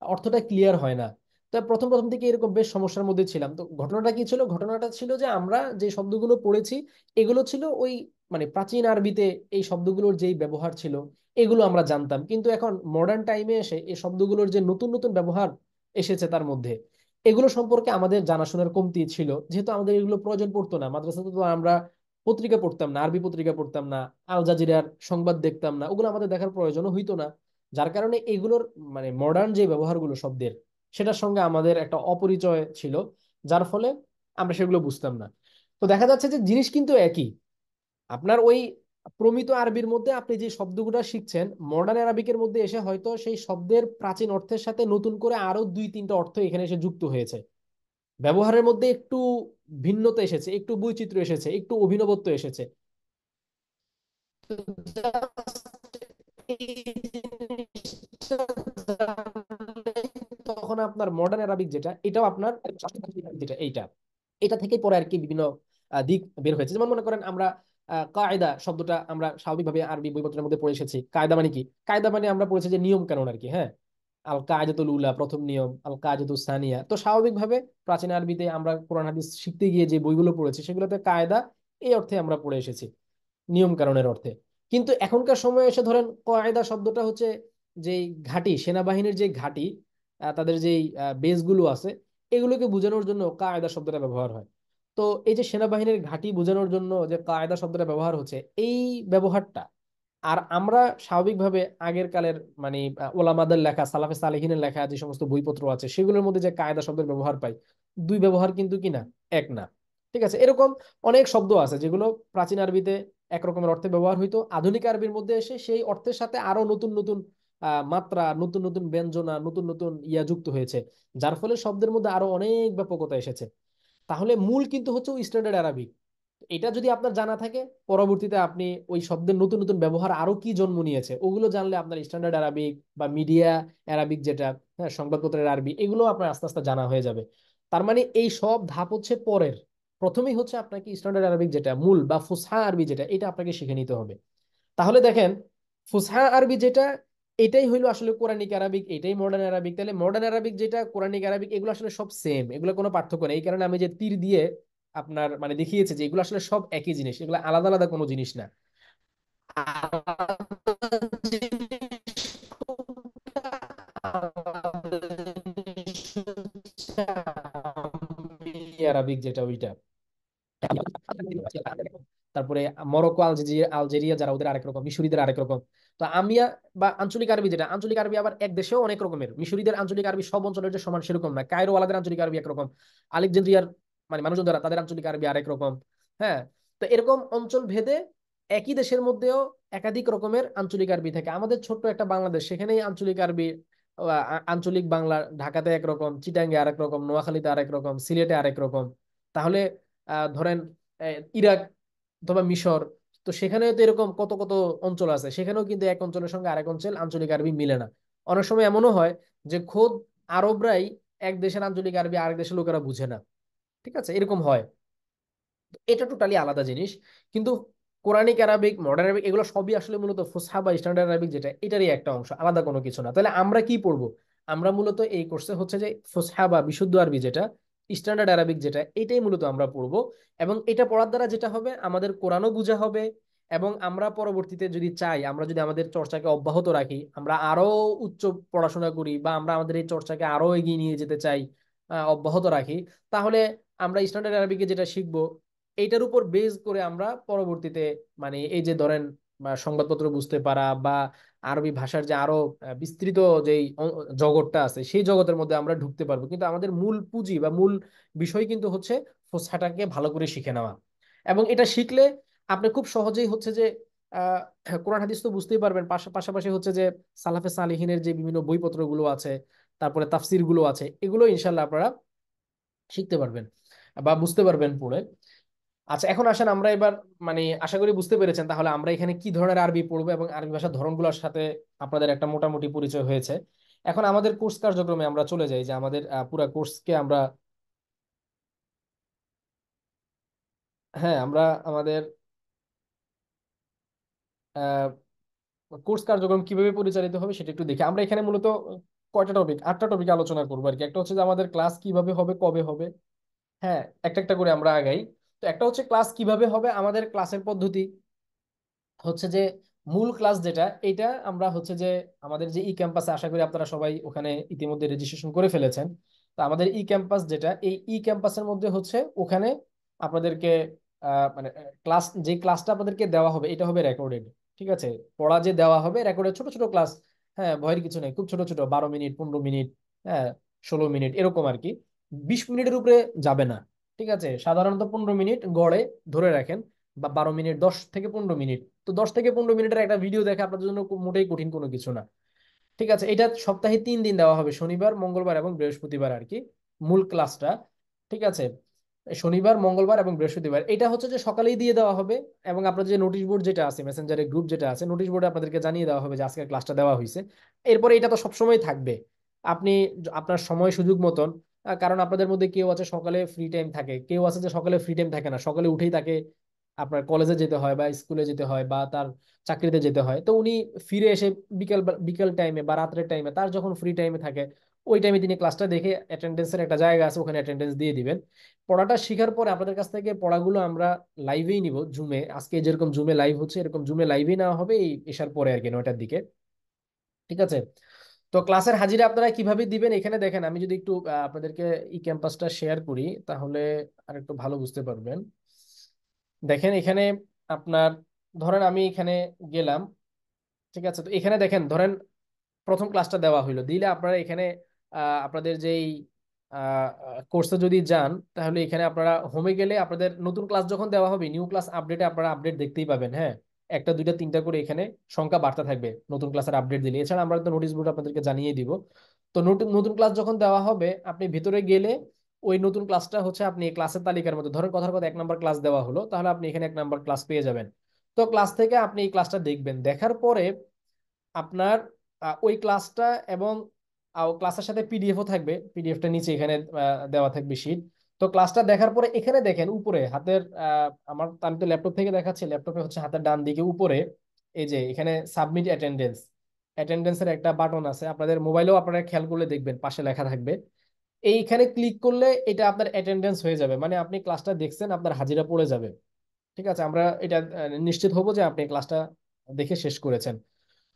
অর্থটা ক্লিয়ার হয় না। তো প্রথম প্রথম থেকে এরকম বেশ সমস্যার মধ্যে ছিলাম। তো ঘটনাটা কি ছিল? ঘটনাটা ছিল যে আমরা যে শব্দগুলো পড়েছি এগুলো ছিল ওই মানে প্রাচীন আরবিতে এই শব্দগুলোর যেই ব্যবহার ছিল এগুলো আমরা জানতাম, কিন্তু এখন মডার্ন টাইমে এসে এই শব্দগুলোর যে নতুন নতুন ব্যবহার এসেছে তার মধ্যে এগুলো সম্পর্কে আমাদের জানাশোনার কমতি ছিল, যেহেতু আমাদের এগুলো প্রয়োজন পড়তো না। মাদ্রাসাতে তো আমরা পত্রিকা পড়তাম না, আরবি পত্রিকা পড়তাম না, আল জাজিরার সংবাদ দেখতাম না, ওগুলো আমাদের দেখার প্রয়োজনও হইতো না। যার কারণে এগুলোর মানে মডার্ন যে ব্যবহারগুলো শব্দের সেটার সঙ্গে আমাদের একটা অপরিচয় ছিল, যার ফলে আমরা সেগুলো বুঝতাম না। তো দেখা যাচ্ছে যে জিনিস কিন্তু একই। আপনার ওই প্রমিত আরবির মধ্যে আপনি যে শব্দগুলো শিখছেন, মডার্ন আরবিকের মধ্যে এসে হয়তো সেই শব্দের প্রাচীন অর্থের সাথে নতুন করে আরো দুই তিনটা অর্থ এখানে এসে যুক্ত হয়েছে। ব্যবহারের মধ্যে একটু ভিন্নতা এসেছে, একটু বৈচিত্র্য এসেছে, একটু অভিনবত্ব এসেছে। তখন আপনার মডার্ন অ্যারাবিক যেটা, এটাও আপনার যেটা এইটা, এটা থেকে পরে আর কি বিভিন্ন দিক বের হয়েছে। যেমন মনে করেন আমরা কায়দা শব্দটা আমরা স্বাভাবিকভাবে আরবি বইপত্রের মধ্যে পড়ে এসেছি। কায়দা মানে কি? কায়দা মানে আমরা পড়েছি যে নিয়ম কানুন আর কি, হ্যাঁ। আল কায়দাতুল উলা প্রথম নিয়ম, আল কায়দাতুস সানিয়া। তো স্বাভাবিকভাবে প্রাচীন আরবিতে আমরা কোরআন হাদিস শিখতে গিয়ে যে বইগুলো পড়েছি সেগুলোতে কায়দা এই অর্থে আমরা পড়ে এসেছি, নিয়ম কানুনের অর্থে। কিন্তু এখনকার সময় এসে ধরেন কয়েদা শব্দটা হচ্ছে যেই ঘাঁটি, সেনাবাহিনীর যে ঘাঁটি, তাদের যেই বেসগুলো আছে এগুলোকে বোঝানোর জন্য কায়দা শব্দটা ব্যবহার হয়। তো এই যে সেনাবাহিনীর ঘাঁটি বোঝানোর জন্য যে কায়দা শব্দটা ব্যবহার হচ্ছে, এই ব্যবহারটা আর আমরা স্বাভাবিকভাবে আগের কালের মানে ওলামাদের লেখা, সালাফে সালেহিনের লেখা যে সমস্ত বইপত্র আছে সেগুলোর মধ্যে যে কায়দা শব্দের ব্যবহার পাই, দুই ব্যবহার কিন্তু কি না, এক না। ঠিক আছে, এরকম অনেক শব্দ আছে যেগুলো প্রাচীন আরবিতে একরকমের অর্থে ব্যবহার হইতো, আধুনিক আরবির মধ্যে এসে সেই অর্থের সাথে আরো নতুন নতুন মাত্রা, নতুন নতুন ব্যঞ্জনা, নতুন নতুন ইয়া যুক্ত হয়েছে, যার ফলে শব্দের মধ্যে আরো অনেক ব্যাপকতা এসেছে। তাহলে মূল কিন্তু হচ্ছে ওই স্ট্যান্ডার্ড আরবিক। এটা যদি আপনার জানা থাকে, পরবর্তীতে আপনি ওই শব্দের নতুন নতুন ব্যবহার আরো কি জন্ম নিয়েছে ওগুলো জানলে আপনার স্ট্যান্ডার্ড আরবিক বা মিডিয়া আরবিক যেটা, হ্যাঁ, সংবাদপত্রের আরবি, এগুলো আপনার আস্তে আস্তে জানা হয়ে যাবে। তার মানে এই সব ধাপ হচ্ছে পরের। প্রথমেই হচ্ছে আপনাকে স্ট্যান্ডার্ড আরবিক যেটা মূল বা ফুসহা আরবি যেটা, এটা আপনাকে শিখে নিতে হবে। তাহলে দেখেন, ফুসহা আরবি যেটা এটাই হইলো আসলে কোরআনিক আরবিক, এটাই মডার্ন আরবিক। তাহলে মডার্ন আরবিক যেটা, কোরআনিক আরবিক, এগুলো আসলে সব সেম, এগুলো কোনো পার্থক্য নেই। এই কারণে আমি যে তীর দিয়ে আপনার মানে দেখিয়েছে যে এগুলো আসলে সব একই জিনিস, এগুলো আলাদা আলাদা কোনো জিনিস না। আরবিক যেটা ওইটা, তারপরে মরক্কো, আলজেরিয়া আলজেরিয়া যারা, ওদের আরেক রকম, মিশরীদের আরেক রকম। তো আমিয়া বা আঞ্চলিক আরবি যেটা, আঞ্চলিক আরবি আবার এক দেশেও অনেক রকমের। মিশরীদের আঞ্চলিক আরবি সব অঞ্চলের যে সমান সেরকম না, কায়রো ওয়ালাদের আঞ্চলিক আরবি একরকম, আলেকজান্দ্রিয়ার মানে মানুষজন যারা, তাদের আঞ্চলিক আরবি আরেক রকম। হ্যাঁ, তো এরকম অঞ্চল ভেদে একই দেশের মধ্যেও একাধিক রকমের আঞ্চলিক আরবি থাকে। আমাদের ছোট্ট একটা বাংলাদেশ, সেখানেই আঞ্চলিক আরবি, আঞ্চলিক বাংলা ঢাকাতে একরকম, চিটাঙ্গে আরেক রকম, নোয়াখালীতে আরেক রকম, সিলেটে আরেক রকম। তাহলে ধরেন ইরাক অথবা মিশর, তো সেখানেও তো এরকম কত কত অঞ্চল আছে, সেখানেও কিন্তু এক অঞ্চলের সঙ্গে আরেক অঞ্চল আঞ্চলিক আরবি মিলে না। অনেক সময় এমনও হয় যে খোদ আরবরাই এক দেশের আঞ্চলিক আরবি আরেক দেশের লোকেরা বুঝে না। ঠিক আছে, এরকম হয়। এটা টোটালি আলাদা জিনিস। কিন্তু কোরআনিক আরবিক, মডার্ন আরবিক, এগুলো সবই আসলে মূলত ফুসহা বা স্ট্যান্ডার্ড আরবিক যেটা, এটারই একটা অংশ, আলাদা কোনো কিছু না। তাহলে আমরা কি পড়বো? আমরা মূলত এই কোর্সে হচ্ছে যে ফুসহা বা বিশুদ্ধ আরবি যেটা, স্ট্যান্ডার্ড আরবিক যেটা, এটাই মূলত আমরা পড়বো। এবং এটা পড়ার দ্বারা যেটা হবে, আমাদের কোরআনও বোঝা হবে। এবং আমরা পরবর্তীতে যদি চাই, আমরা যদি আমাদের চর্চাকে অব্যাহত রাখি, আমরা আরো উচ্চ পড়াশোনা করি বা আমরা আমাদের এই চর্চাকে আরো এগিয়ে নিয়ে যেতে চাই, অব্যাহত রাখি, তাহলে আমরা স্ট্যান্ডার্ড আরবিকে যেটা শিখবো এইটার উপর বেস করে আমরা পরবর্তীতে মানে এই যে ধরেন বা সংবাদপত্র বুঝতে পারা বা আরবি ভাষার যে আরো বিস্তৃত যেই জগৎটা আছে সেই জগতের মধ্যে আমরা ঢুকতে পারবো, কিন্তু আমাদের মূল পুঁজি বা মূল বিষয় কিন্তু হচ্ছে ফোসাটাকে ভালো করে শিখে নেওয়া। এবং এটা শিখলে আপনি খুব সহজেই হচ্ছে যে আহ কোরআন হাদিস তো বুঝতেই পারবেন, পাশাপাশি হচ্ছে যে সালাফে সালিহিনের যে বিভিন্ন বইপত্র গুলো আছে, তারপরে তাফসির গুলো আছে, এগুলো ইনশাল্লাহ আপনারা শিখতে পারবেন বা বুঝতে পারবেন পড়ে। আচ্ছা, এখন আসেন আমরা এবার মানে আশা করি বুঝতে পেরেছেন তাহলে আমরা এখানে কি ধরনের আরবি পড়বো এবং আরবি ভাষার ধরনগুলোর সাথে আপনাদের একটা মোটামুটি পরিচয় হয়েছে। এখন আমাদের কোর্স কার্যক্রমে আমরা চলে যাই, যে আমাদের পুরো কোর্সকে আমরা, হ্যাঁ আমরা আমাদের কোর্স কার্যক্রম কিভাবে পরিচালিত হবে সেটা একটু দেখি। আমরা এখানে মূলত কয়টা টপিক, 8টা টপিক আলোচনা করবো আর কি। একটা হচ্ছে যে আমাদের ক্লাস কিভাবে হবে, কবে হবে, হ্যাঁ একটা একটা করে আমরা আগাই। তো একটা হচ্ছে ক্লাস কিভাবে হবে, আমাদের ক্লাসের পদ্ধতি হচ্ছে যে মূল ক্লাস যেটা, এটা আমরা হচ্ছে যে আমাদের যে ই ক্যাম্পাসে, আশা করি আপনারা সবাই ওখানে ইতিমধ্যে রেজিস্ট্রেশন করে ফেলেছেন। তো আমাদের ই ক্যাম্পাস যেটা, এই ই ক্যাম্পাসের মধ্যে হচ্ছে ওখানে আপনাদেরকে মানে ক্লাস, যে ক্লাসটা আপনাদেরকে দেওয়া হবে এটা হবে রেকর্ডেড। ঠিক আছে, পড়া যে দেওয়া হবে রেকর্ডেড, ছোট ছোট ক্লাস। হ্যাঁ, ভয়ের কিছু নেই, খুব ছোট ছোট, 12 মিনিট, 15 মিনিট, হ্যাঁ 16 মিনিট এরকম আর কি। 20 মিনিটের উপরে যাবে না। ঠিক আছে, সাধারণত 15 মিনিট গড়ে ধরে রাখেন, বা 12 মিনিট, 10 থেকে 15 মিনিট। তো 10 থেকে 15 মিনিটের একটা ভিডিও দেখা আপনাদের জন্য মোটেই কঠিন কোনো কিছু না। ঠিক আছে, এটা সপ্তাহে 3 দিন দেওয়া হবে, শনিবার, মঙ্গলবার এবং বৃহস্পতিবার আর কি, মূল ক্লাসটা। ঠিক আছে, শনিবার, মঙ্গলবার এবং বৃহস্পতিবার এটা হচ্ছে যে সকালেই দিয়ে দেওয়া হবে। এবং আপনাদের যে নোটিশ বোর্ড যেটা আছে, মেসেঞ্জারের গ্রুপ যেটা আছে, নোটিশ বোর্ডে আপনাদেরকে জানিয়ে দেওয়া হবে যে আজকের ক্লাসটা দেওয়া হয়েছে। এরপরে এটা তো সবসময় থাকবে। আপনি আপনার সময় সুযোগ মতন, কারণ আপনাদের মধ্যে কেউ আছে সকালে ফ্রি টাইম থাকে, কেউ আছে যে সকালে ফ্রি টাইম থাকে না, সকালে উঠেই তাকে আপনার কলেজে যেতে হয় বা স্কুলে যেতে হয় বা তার চাকরিতে যেতে হয়। তো উনি ফিরে এসে বিকেল বিকেল টাইমে বা রাত্রের টাইমে তার যখন ফ্রি টাইমে থাকে, ওই টাইমে তিনি ক্লাসটা দেখে অ্যাটেন্ডেন্সের একটা জায়গা আছে, ওখানে অ্যাটেন্ডেন্স দিয়ে দিবেন। পড়াটা শেখার পরে আপনাদের কাছ থেকে পড়াগুলো আমরা লাইভেই নিব, জুমে। আজকে যেরকম জুমে লাইভ হচ্ছে, এরকম জুমে লাইভেই নেওয়া হবে এই এসার পরে আর কি, 9টার দিকে। ঠিক আছে, তো ক্লাসের হাজিরা আপনারা কিভাবে দিবেন এখানে দেখেন, আমি যদি একটু আপনাদেরকে ই ক্যাম্পাসটা শেয়ার করি তাহলে আর একটু ভালো বুঝতে পারবেন। দেখেন এখানে আপনার, ধরেন আমি এখানে গেলাম। ঠিক আছে, তো এখানে দেখেন, ধরেন প্রথম ক্লাসটা দেওয়া হইলো, দিলে আপনারা এখানে আপনাদের যেই কোর্সে যদি যান, তাহলে এখানে আপনারা হোমে গেলে আপনাদের নতুন ক্লাস যখন দেওয়া হবে, নিউ ক্লাস আপডেটে আপনারা আপডেট দেখতেই পাবেন। হ্যাঁ, একটা দুইটা তিনটা করে এখানে সংখ্যা বাড়তে থাকবে নতুন ক্লাসের আপডেট দিলে। এছাড়া আমরা তো নোটিশ বোর্ড আপনাদেরকে জানিয়ে দিব। তো নতুন নতুন ক্লাস যখন দেওয়া হবে, আপনি ভিতরে গেলে ওই নতুন ক্লাসটা হচ্ছে আপনি ক্লাসের তালিকার মধ্যে, ধরেন কথার কথা 1 নাম্বার ক্লাস দেওয়া হলো, তাহলে আপনি এখানে 1 নাম্বার ক্লাস পেয়ে যাবেন। তো ক্লাস থেকে আপনি এই ক্লাসটা দেখবেন, দেখার পরে আপনার ওই ক্লাসটা এবং ক্লাসের সাথে পিডিএফও থাকবে, পিডিএফটা নিচে এখানে দেওয়া থাকবে শীট। তো ক্লাসটা দেখার পরে এখানে দেখেন উপরে হাতের আমার তো, আমি তো ল্যাপটপ থেকে দেখাচ্ছি, ল্যাপটপে হচ্ছে হাতের ডান দিকে উপরে এই যে এখানে সাবমিট অ্যাটেন্ডেন্স, অ্যাটেন্ডেন্সের একটা বাটন আছে, আপনাদের মোবাইলেও আপনারা খেয়াল করলে দেখবেন পাশে লেখা থাকবে। এইখানে ক্লিক করলে এটা আপনার অ্যাটেন্ডেন্স হয়ে যাবে, মানে আপনি ক্লাসটা দেখছেন, আপনার হাজিরা পড়ে যাবে। ঠিক আছে, আমরা এটা নিশ্চিত হবো যে আপনি ক্লাসটা দেখে শেষ করেছেন।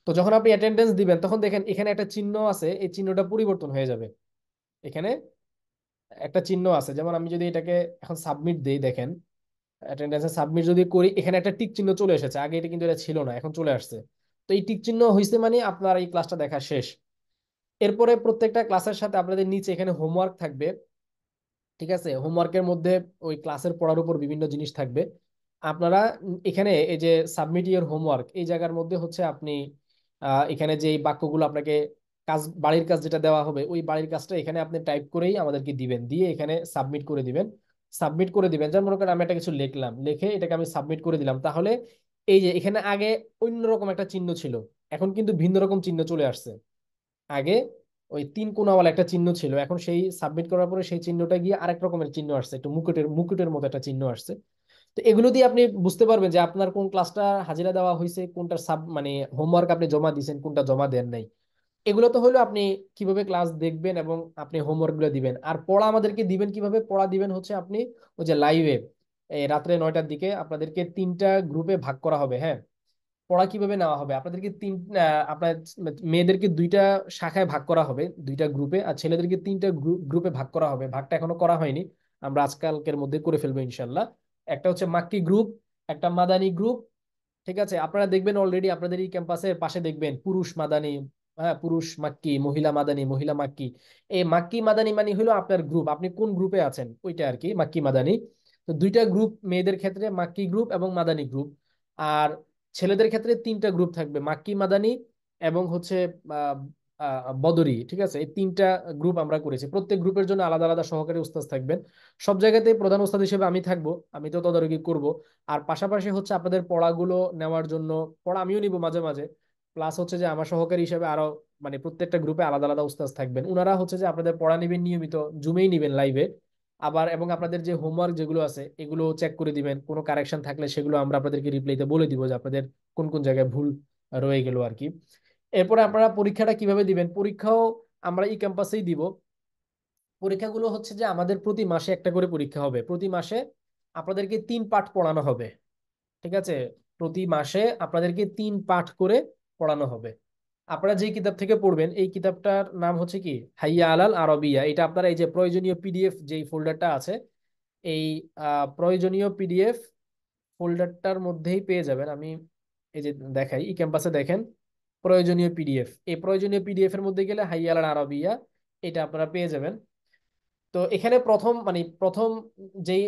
তো যখন আপনি অ্যাটেন্ডেন্স দিবেন তখন দেখেন এখানে একটা চিহ্ন আছে, এই চিহ্নটা পরিবর্তন হয়ে যাবে। এখানে একটা চিহ্ন আছে, যেমন আমি যদি এটাকে এখন সাবমিট দিই, দেখেন অ্যাটেন্ডেন্সে সাবমিট যদি করি, এখানে একটা টিক চিহ্ন চলে এসেছে, আগে এটা কিন্তু এটা ছিল না, এখন চলে আসছে। তো এই টিক চিহ্ন হয়েছে মানে আপনার এই ক্লাসটা দেখা শেষ। এরপরে প্রত্যেকটা ক্লাসের সাথে আপনাদের নিচে এখানে হোমওয়ার্ক থাকবে। ঠিক আছে, হোমওয়ার্কের মধ্যে ওই ক্লাসের পড়ার উপর বিভিন্ন জিনিস থাকবে। আপনারা এখানে এই যে সাবমিট ইওর হোমওয়ার্ক, এই জায়গার মধ্যে হচ্ছে আপনি এখানে যে এই বাক্যগুলো আপনাকে কাজ, বাড়ির কাজ যেটা দেওয়া হবে, ওই বাড়ির কাজটা এখানে আপনি টাইপ করেই আমাদেরকে দিবেন, দিয়ে এখানে সাবমিট করে দিবেন। সাবমিট করে দিবেন, যেমন মনে করেন আমি একটা কিছু লিখলাম, লিখে এটাকে আমি সাবমিট করে দিলাম, তাহলে এই যে এখানে আগে অন্যরকম একটা চিহ্ন ছিল, এখন কিন্তু ভিন্ন রকম চিহ্ন চলে আসছে। আগে ওই 3 কোণাওয়ালা একটা চিহ্ন ছিল, এখন সেই সাবমিট করার পরে সেই চিহ্নটা গিয়ে আরেক রকমের চিহ্ন আসছে, একটু মুকুটের মুকুটের মতো একটা চিহ্ন আসছে। তো এগুলো দিয়ে আপনি বুঝতে পারবেন যে আপনার কোন ক্লাসটা হাজিরা দেওয়া হয়েছে, কোনটা সাব মানে হোমওয়ার্ক আপনি জমা দিয়েছেন, কোনটা জমা দেন নাই। এগুলো তো হলো আপনি কিভাবে ক্লাস দেখবেন এবং আপনি হোমওয়ার্ক গুলো দিবেন। আর পড়া আমাদেরকে দিবেন কিভাবে, পড়া দিবেন হচ্ছে আপনি ওই যে লাইভে রাত্রে 9টার দিকে আপনাদেরকে 3টা গ্রুপে ভাগ করা হবে। হ্যাঁ, পড়া কিভাবে নেওয়া হবে, আপনাদেরকে আপনার মেয়েদেরকে 2টা শাখায় ভাগ করা হবে, 2টা গ্রুপে, আর ছেলেদেরকে 3টা গ্রুপে ভাগ করা হবে। ভাগটা এখনো করা হয়নি, আমরা আজকালকের মধ্যে করে ফেলবো ইনশাল্লাহ। একটা হচ্ছে মাক্কি গ্রুপ, একটা মাদানী গ্রুপ, ঠিক আছে, আপনারা দেখবেন অলরেডি আপনাদের এই ক্যাম্পাসের পাশে দেখবেন পুরুষ মাদানি, হ্যাঁ পুরুষ মাক্কি, মহিলা মাদানি, মহিলা মাক্কি। এই মাক্কি মাদানি মানে হলো আপনার গ্রুপ, আপনি কোন গ্রুপে আছেন ওইটা আর কি মাক্কি মাদানি। তো দুইটা গ্রুপ, মেয়েদের ক্ষেত্রে মাক্কি গ্রুপ এবং মাদানি গ্রুপ। আর ছেলেদের ক্ষেত্রে তিনটা গ্রুপ থাকবে, মাক্কি, মাদানি এবং হচ্ছে আহ, বদরি। ঠিক আছে, এই তিনটা গ্রুপ আমরা করেছি, প্রত্যেক গ্রুপের জন্য আলাদা আলাদা সহকারী উস্তাদ থাকবেন। সব জায়গাতে প্রধান উস্তাদ হিসেবে আমি থাকবো, আমি তো তদারকি করব। আর পাশাপাশি হচ্ছে আপনাদের পড়াগুলো নেওয়ার জন্য পড়া আমিও নিব মাঝে মাঝে। প্লাস হচ্ছে যে আমার সহকারী হিসেবে আরো মানে প্রত্যেকটা গ্রুপে আলাদা আলাদা উস্তাদ থাকবেন, ওনারা হচ্ছে যে আপনাদের পড়া নিবেন নিয়মিত, জুমেই নিবেন লাইভে। আবার এবং আপনাদের যে হোমওয়ার্ক যেগুলো আছে এগুলো চেক করে দিবেন, কোনো কারেকশন থাকলে সেগুলো আমরা আপনাদেরকে রিপ্লাইতে বলে দিব যে আপনাদের কোন কোন জায়গায় ভুল রয়ে গেল আর কি। এরপরে আপনারা পরীক্ষাটা কিভাবে দিবেন, পরীক্ষাও আমরা এই ক্যাম্পাসেই দিব। পরীক্ষাগুলো হচ্ছে যে আমাদের প্রতি মাসে একটা করে পরীক্ষা হবে, প্রতি মাসে আপনাদেরকে 3 পাঠ পড়ানো হবে। ঠিক আছে, প্রতি মাসে আপনাদেরকে 3 পাঠ করে পড়ানো হবে। আপনারা যে কিতাব থেকে পড়বেন এই কিতাবটার নাম হচ্ছে কি হাইয়া আলাল আরবিয়া। এটা আপনারা এই যে প্রয়োজনীয় পিডিএফ যেই ফোল্ডারটা আছে, এই প্রয়োজনীয় পিডিএফ ফোল্ডারটার মধ্যেই পেয়ে যাবেন। আমি এই যে দেখাই, ই ক্যাম্পাসে দেখেন প্রয়োজনীয় পিডিএফ, এই প্রয়োজনীয় পিডিএফ এর মধ্যে গেলে হাইয়া আলাল আরবিয়া এটা আপনারা পেয়ে যাবেন। তো এখানে প্রথম মানে প্রথম যেই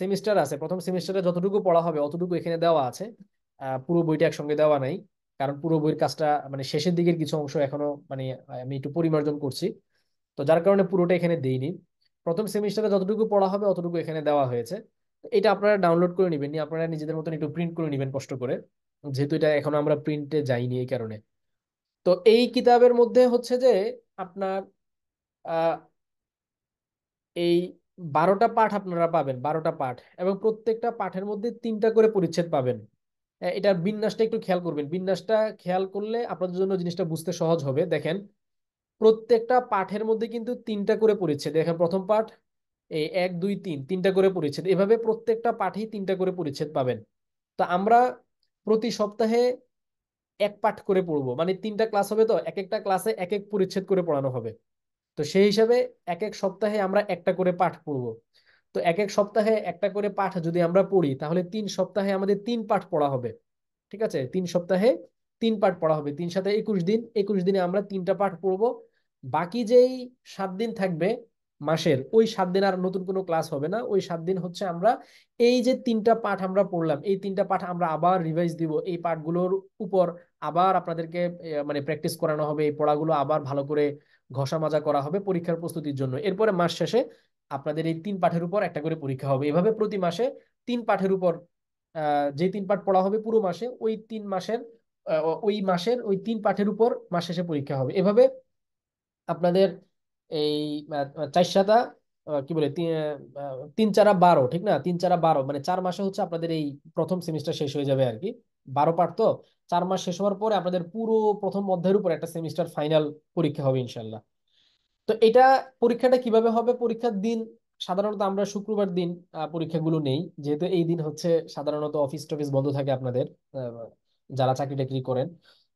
সেমিস্টার আছে, প্রথম সেমিস্টারে যতটুকু পড়া হবে অতটুকু এখানে দেওয়া আছে। পুরো বইটা একসঙ্গে দেওয়া নাই, কারণ পুরো বইয়ের কাজটা মানে শেষের দিকের কিছু অংশ এখনো মানে আমি একটু পরিমার্জন করছি, তো যার কারণে পুরোটা এখানে দেইনি। প্রথম সেমিস্টারে যতটুকু পড়া হবে অতটুকু এখানে দেওয়া হয়েছে। তো এটা আপনারা ডাউনলোড করে নেবেন, নিয়ে আপনারা নিজেদের মতন একটু প্রিন্ট করে নেবেন কষ্ট করে, যেহেতু এটা এখনো আমরা প্রিন্টে যাইনি এই কারণে। তো এই কিতাবের মধ্যে হচ্ছে যে আপনার এই 12টা পাঠ আপনারা পাবেন, 12টা পাঠ, এবং প্রত্যেকটা পাঠের মধ্যে 3টা করে পরিচ্ছেদ পাবেন। এটার বিন্যাসটা একটু খেয়াল করবেন, বিন্যাসটা খেয়াল করলে আপনাদের জন্য জিনিসটা বুঝতে সহজ হবে। দেখেন প্রত্যেকটা পাঠের মধ্যে কিন্তু 3টা করে পরিচ্ছেদ, দেখেন প্রথম পাঠ এই 1 2 3 3টা করে পরিচ্ছেদ, এভাবে প্রত্যেকটা পাঠেই 3টা করে পরিচ্ছেদ পাবেন। তো আমরা প্রতি সপ্তাহে 1 পাঠ করে পড়বো, মানে 3টা ক্লাস হবে, তো এক একটা ক্লাসে এক এক পরিচ্ছেদ করে পড়ানো হবে। তো সেই হিসাবে এক এক সপ্তাহে আমরা একটা করে পাঠ পড়বো। তো এক এক সপ্তাহে একটা করে পাঠ যদি আমরা পড়ি তাহলে 3 সপ্তাহে আমাদের 3 পাঠ পড়া হবে। ঠিক আছে, 3 সপ্তাহে 3 পাঠ পড়া হবে, 3 সাথে 21 দিন, 21 দিনে আমরা 3টা পাঠ পড়বো। বাকি যেই 7 দিন থাকবে মাসের, ওই 7 দিন আর নতুন কোনো ক্লাস হবে না, ওই 7 দিন হচ্ছে আমরা এই যে 3টা পাঠ আমরা পড়লাম এই 3টা পাঠ আমরা আবার রিভাইজ দিব, এই পাঠগুলোর উপর আবার আপনাদেরকে মানে প্র্যাকটিস করানো হবে, এই পড়াগুলো আবার ভালো করে ঘষা মাজা করা হবে পরীক্ষার প্রস্তুতির জন্য। এরপরে মাস শেষে আপনাদের এই 3 পাঠের উপর একটা করে পরীক্ষা হবে, এভাবে প্রতি মাসে 3 পাঠের উপর যে 3 পাঠ পড়া হবে পুরো মাসে, ওই 3 মাসের ওই 3 পাঠের উপর মাস শেষে পরীক্ষা হবে। এভাবে আপনাদের এই 4 সাতা কি বলে 3 4 12, ঠিক না, 3 4 12 মানে 4 মাসে হচ্ছে আপনাদের এই প্রথম সেমিস্টার শেষ হয়ে যাবে আর কি। 12 পাঠ তো 4 মাস শেষ হওয়ার পরে আপনাদের পুরো প্রথম অধ্যায়ের উপর একটা সেমিস্টার ফাইনাল পরীক্ষা হবে ইনশাল্লাহ। তো এটা পরীক্ষাটা কিভাবে হবে, পরীক্ষার দিন সাধারণত আমরা শুক্রবার দিন পরীক্ষাগুলো নেই, যেহেতু এই দিন হচ্ছে সাধারণত অফিস টফিস বন্ধ থাকে আপনাদের, আহ, যারা চাকরি টাকরি করেন।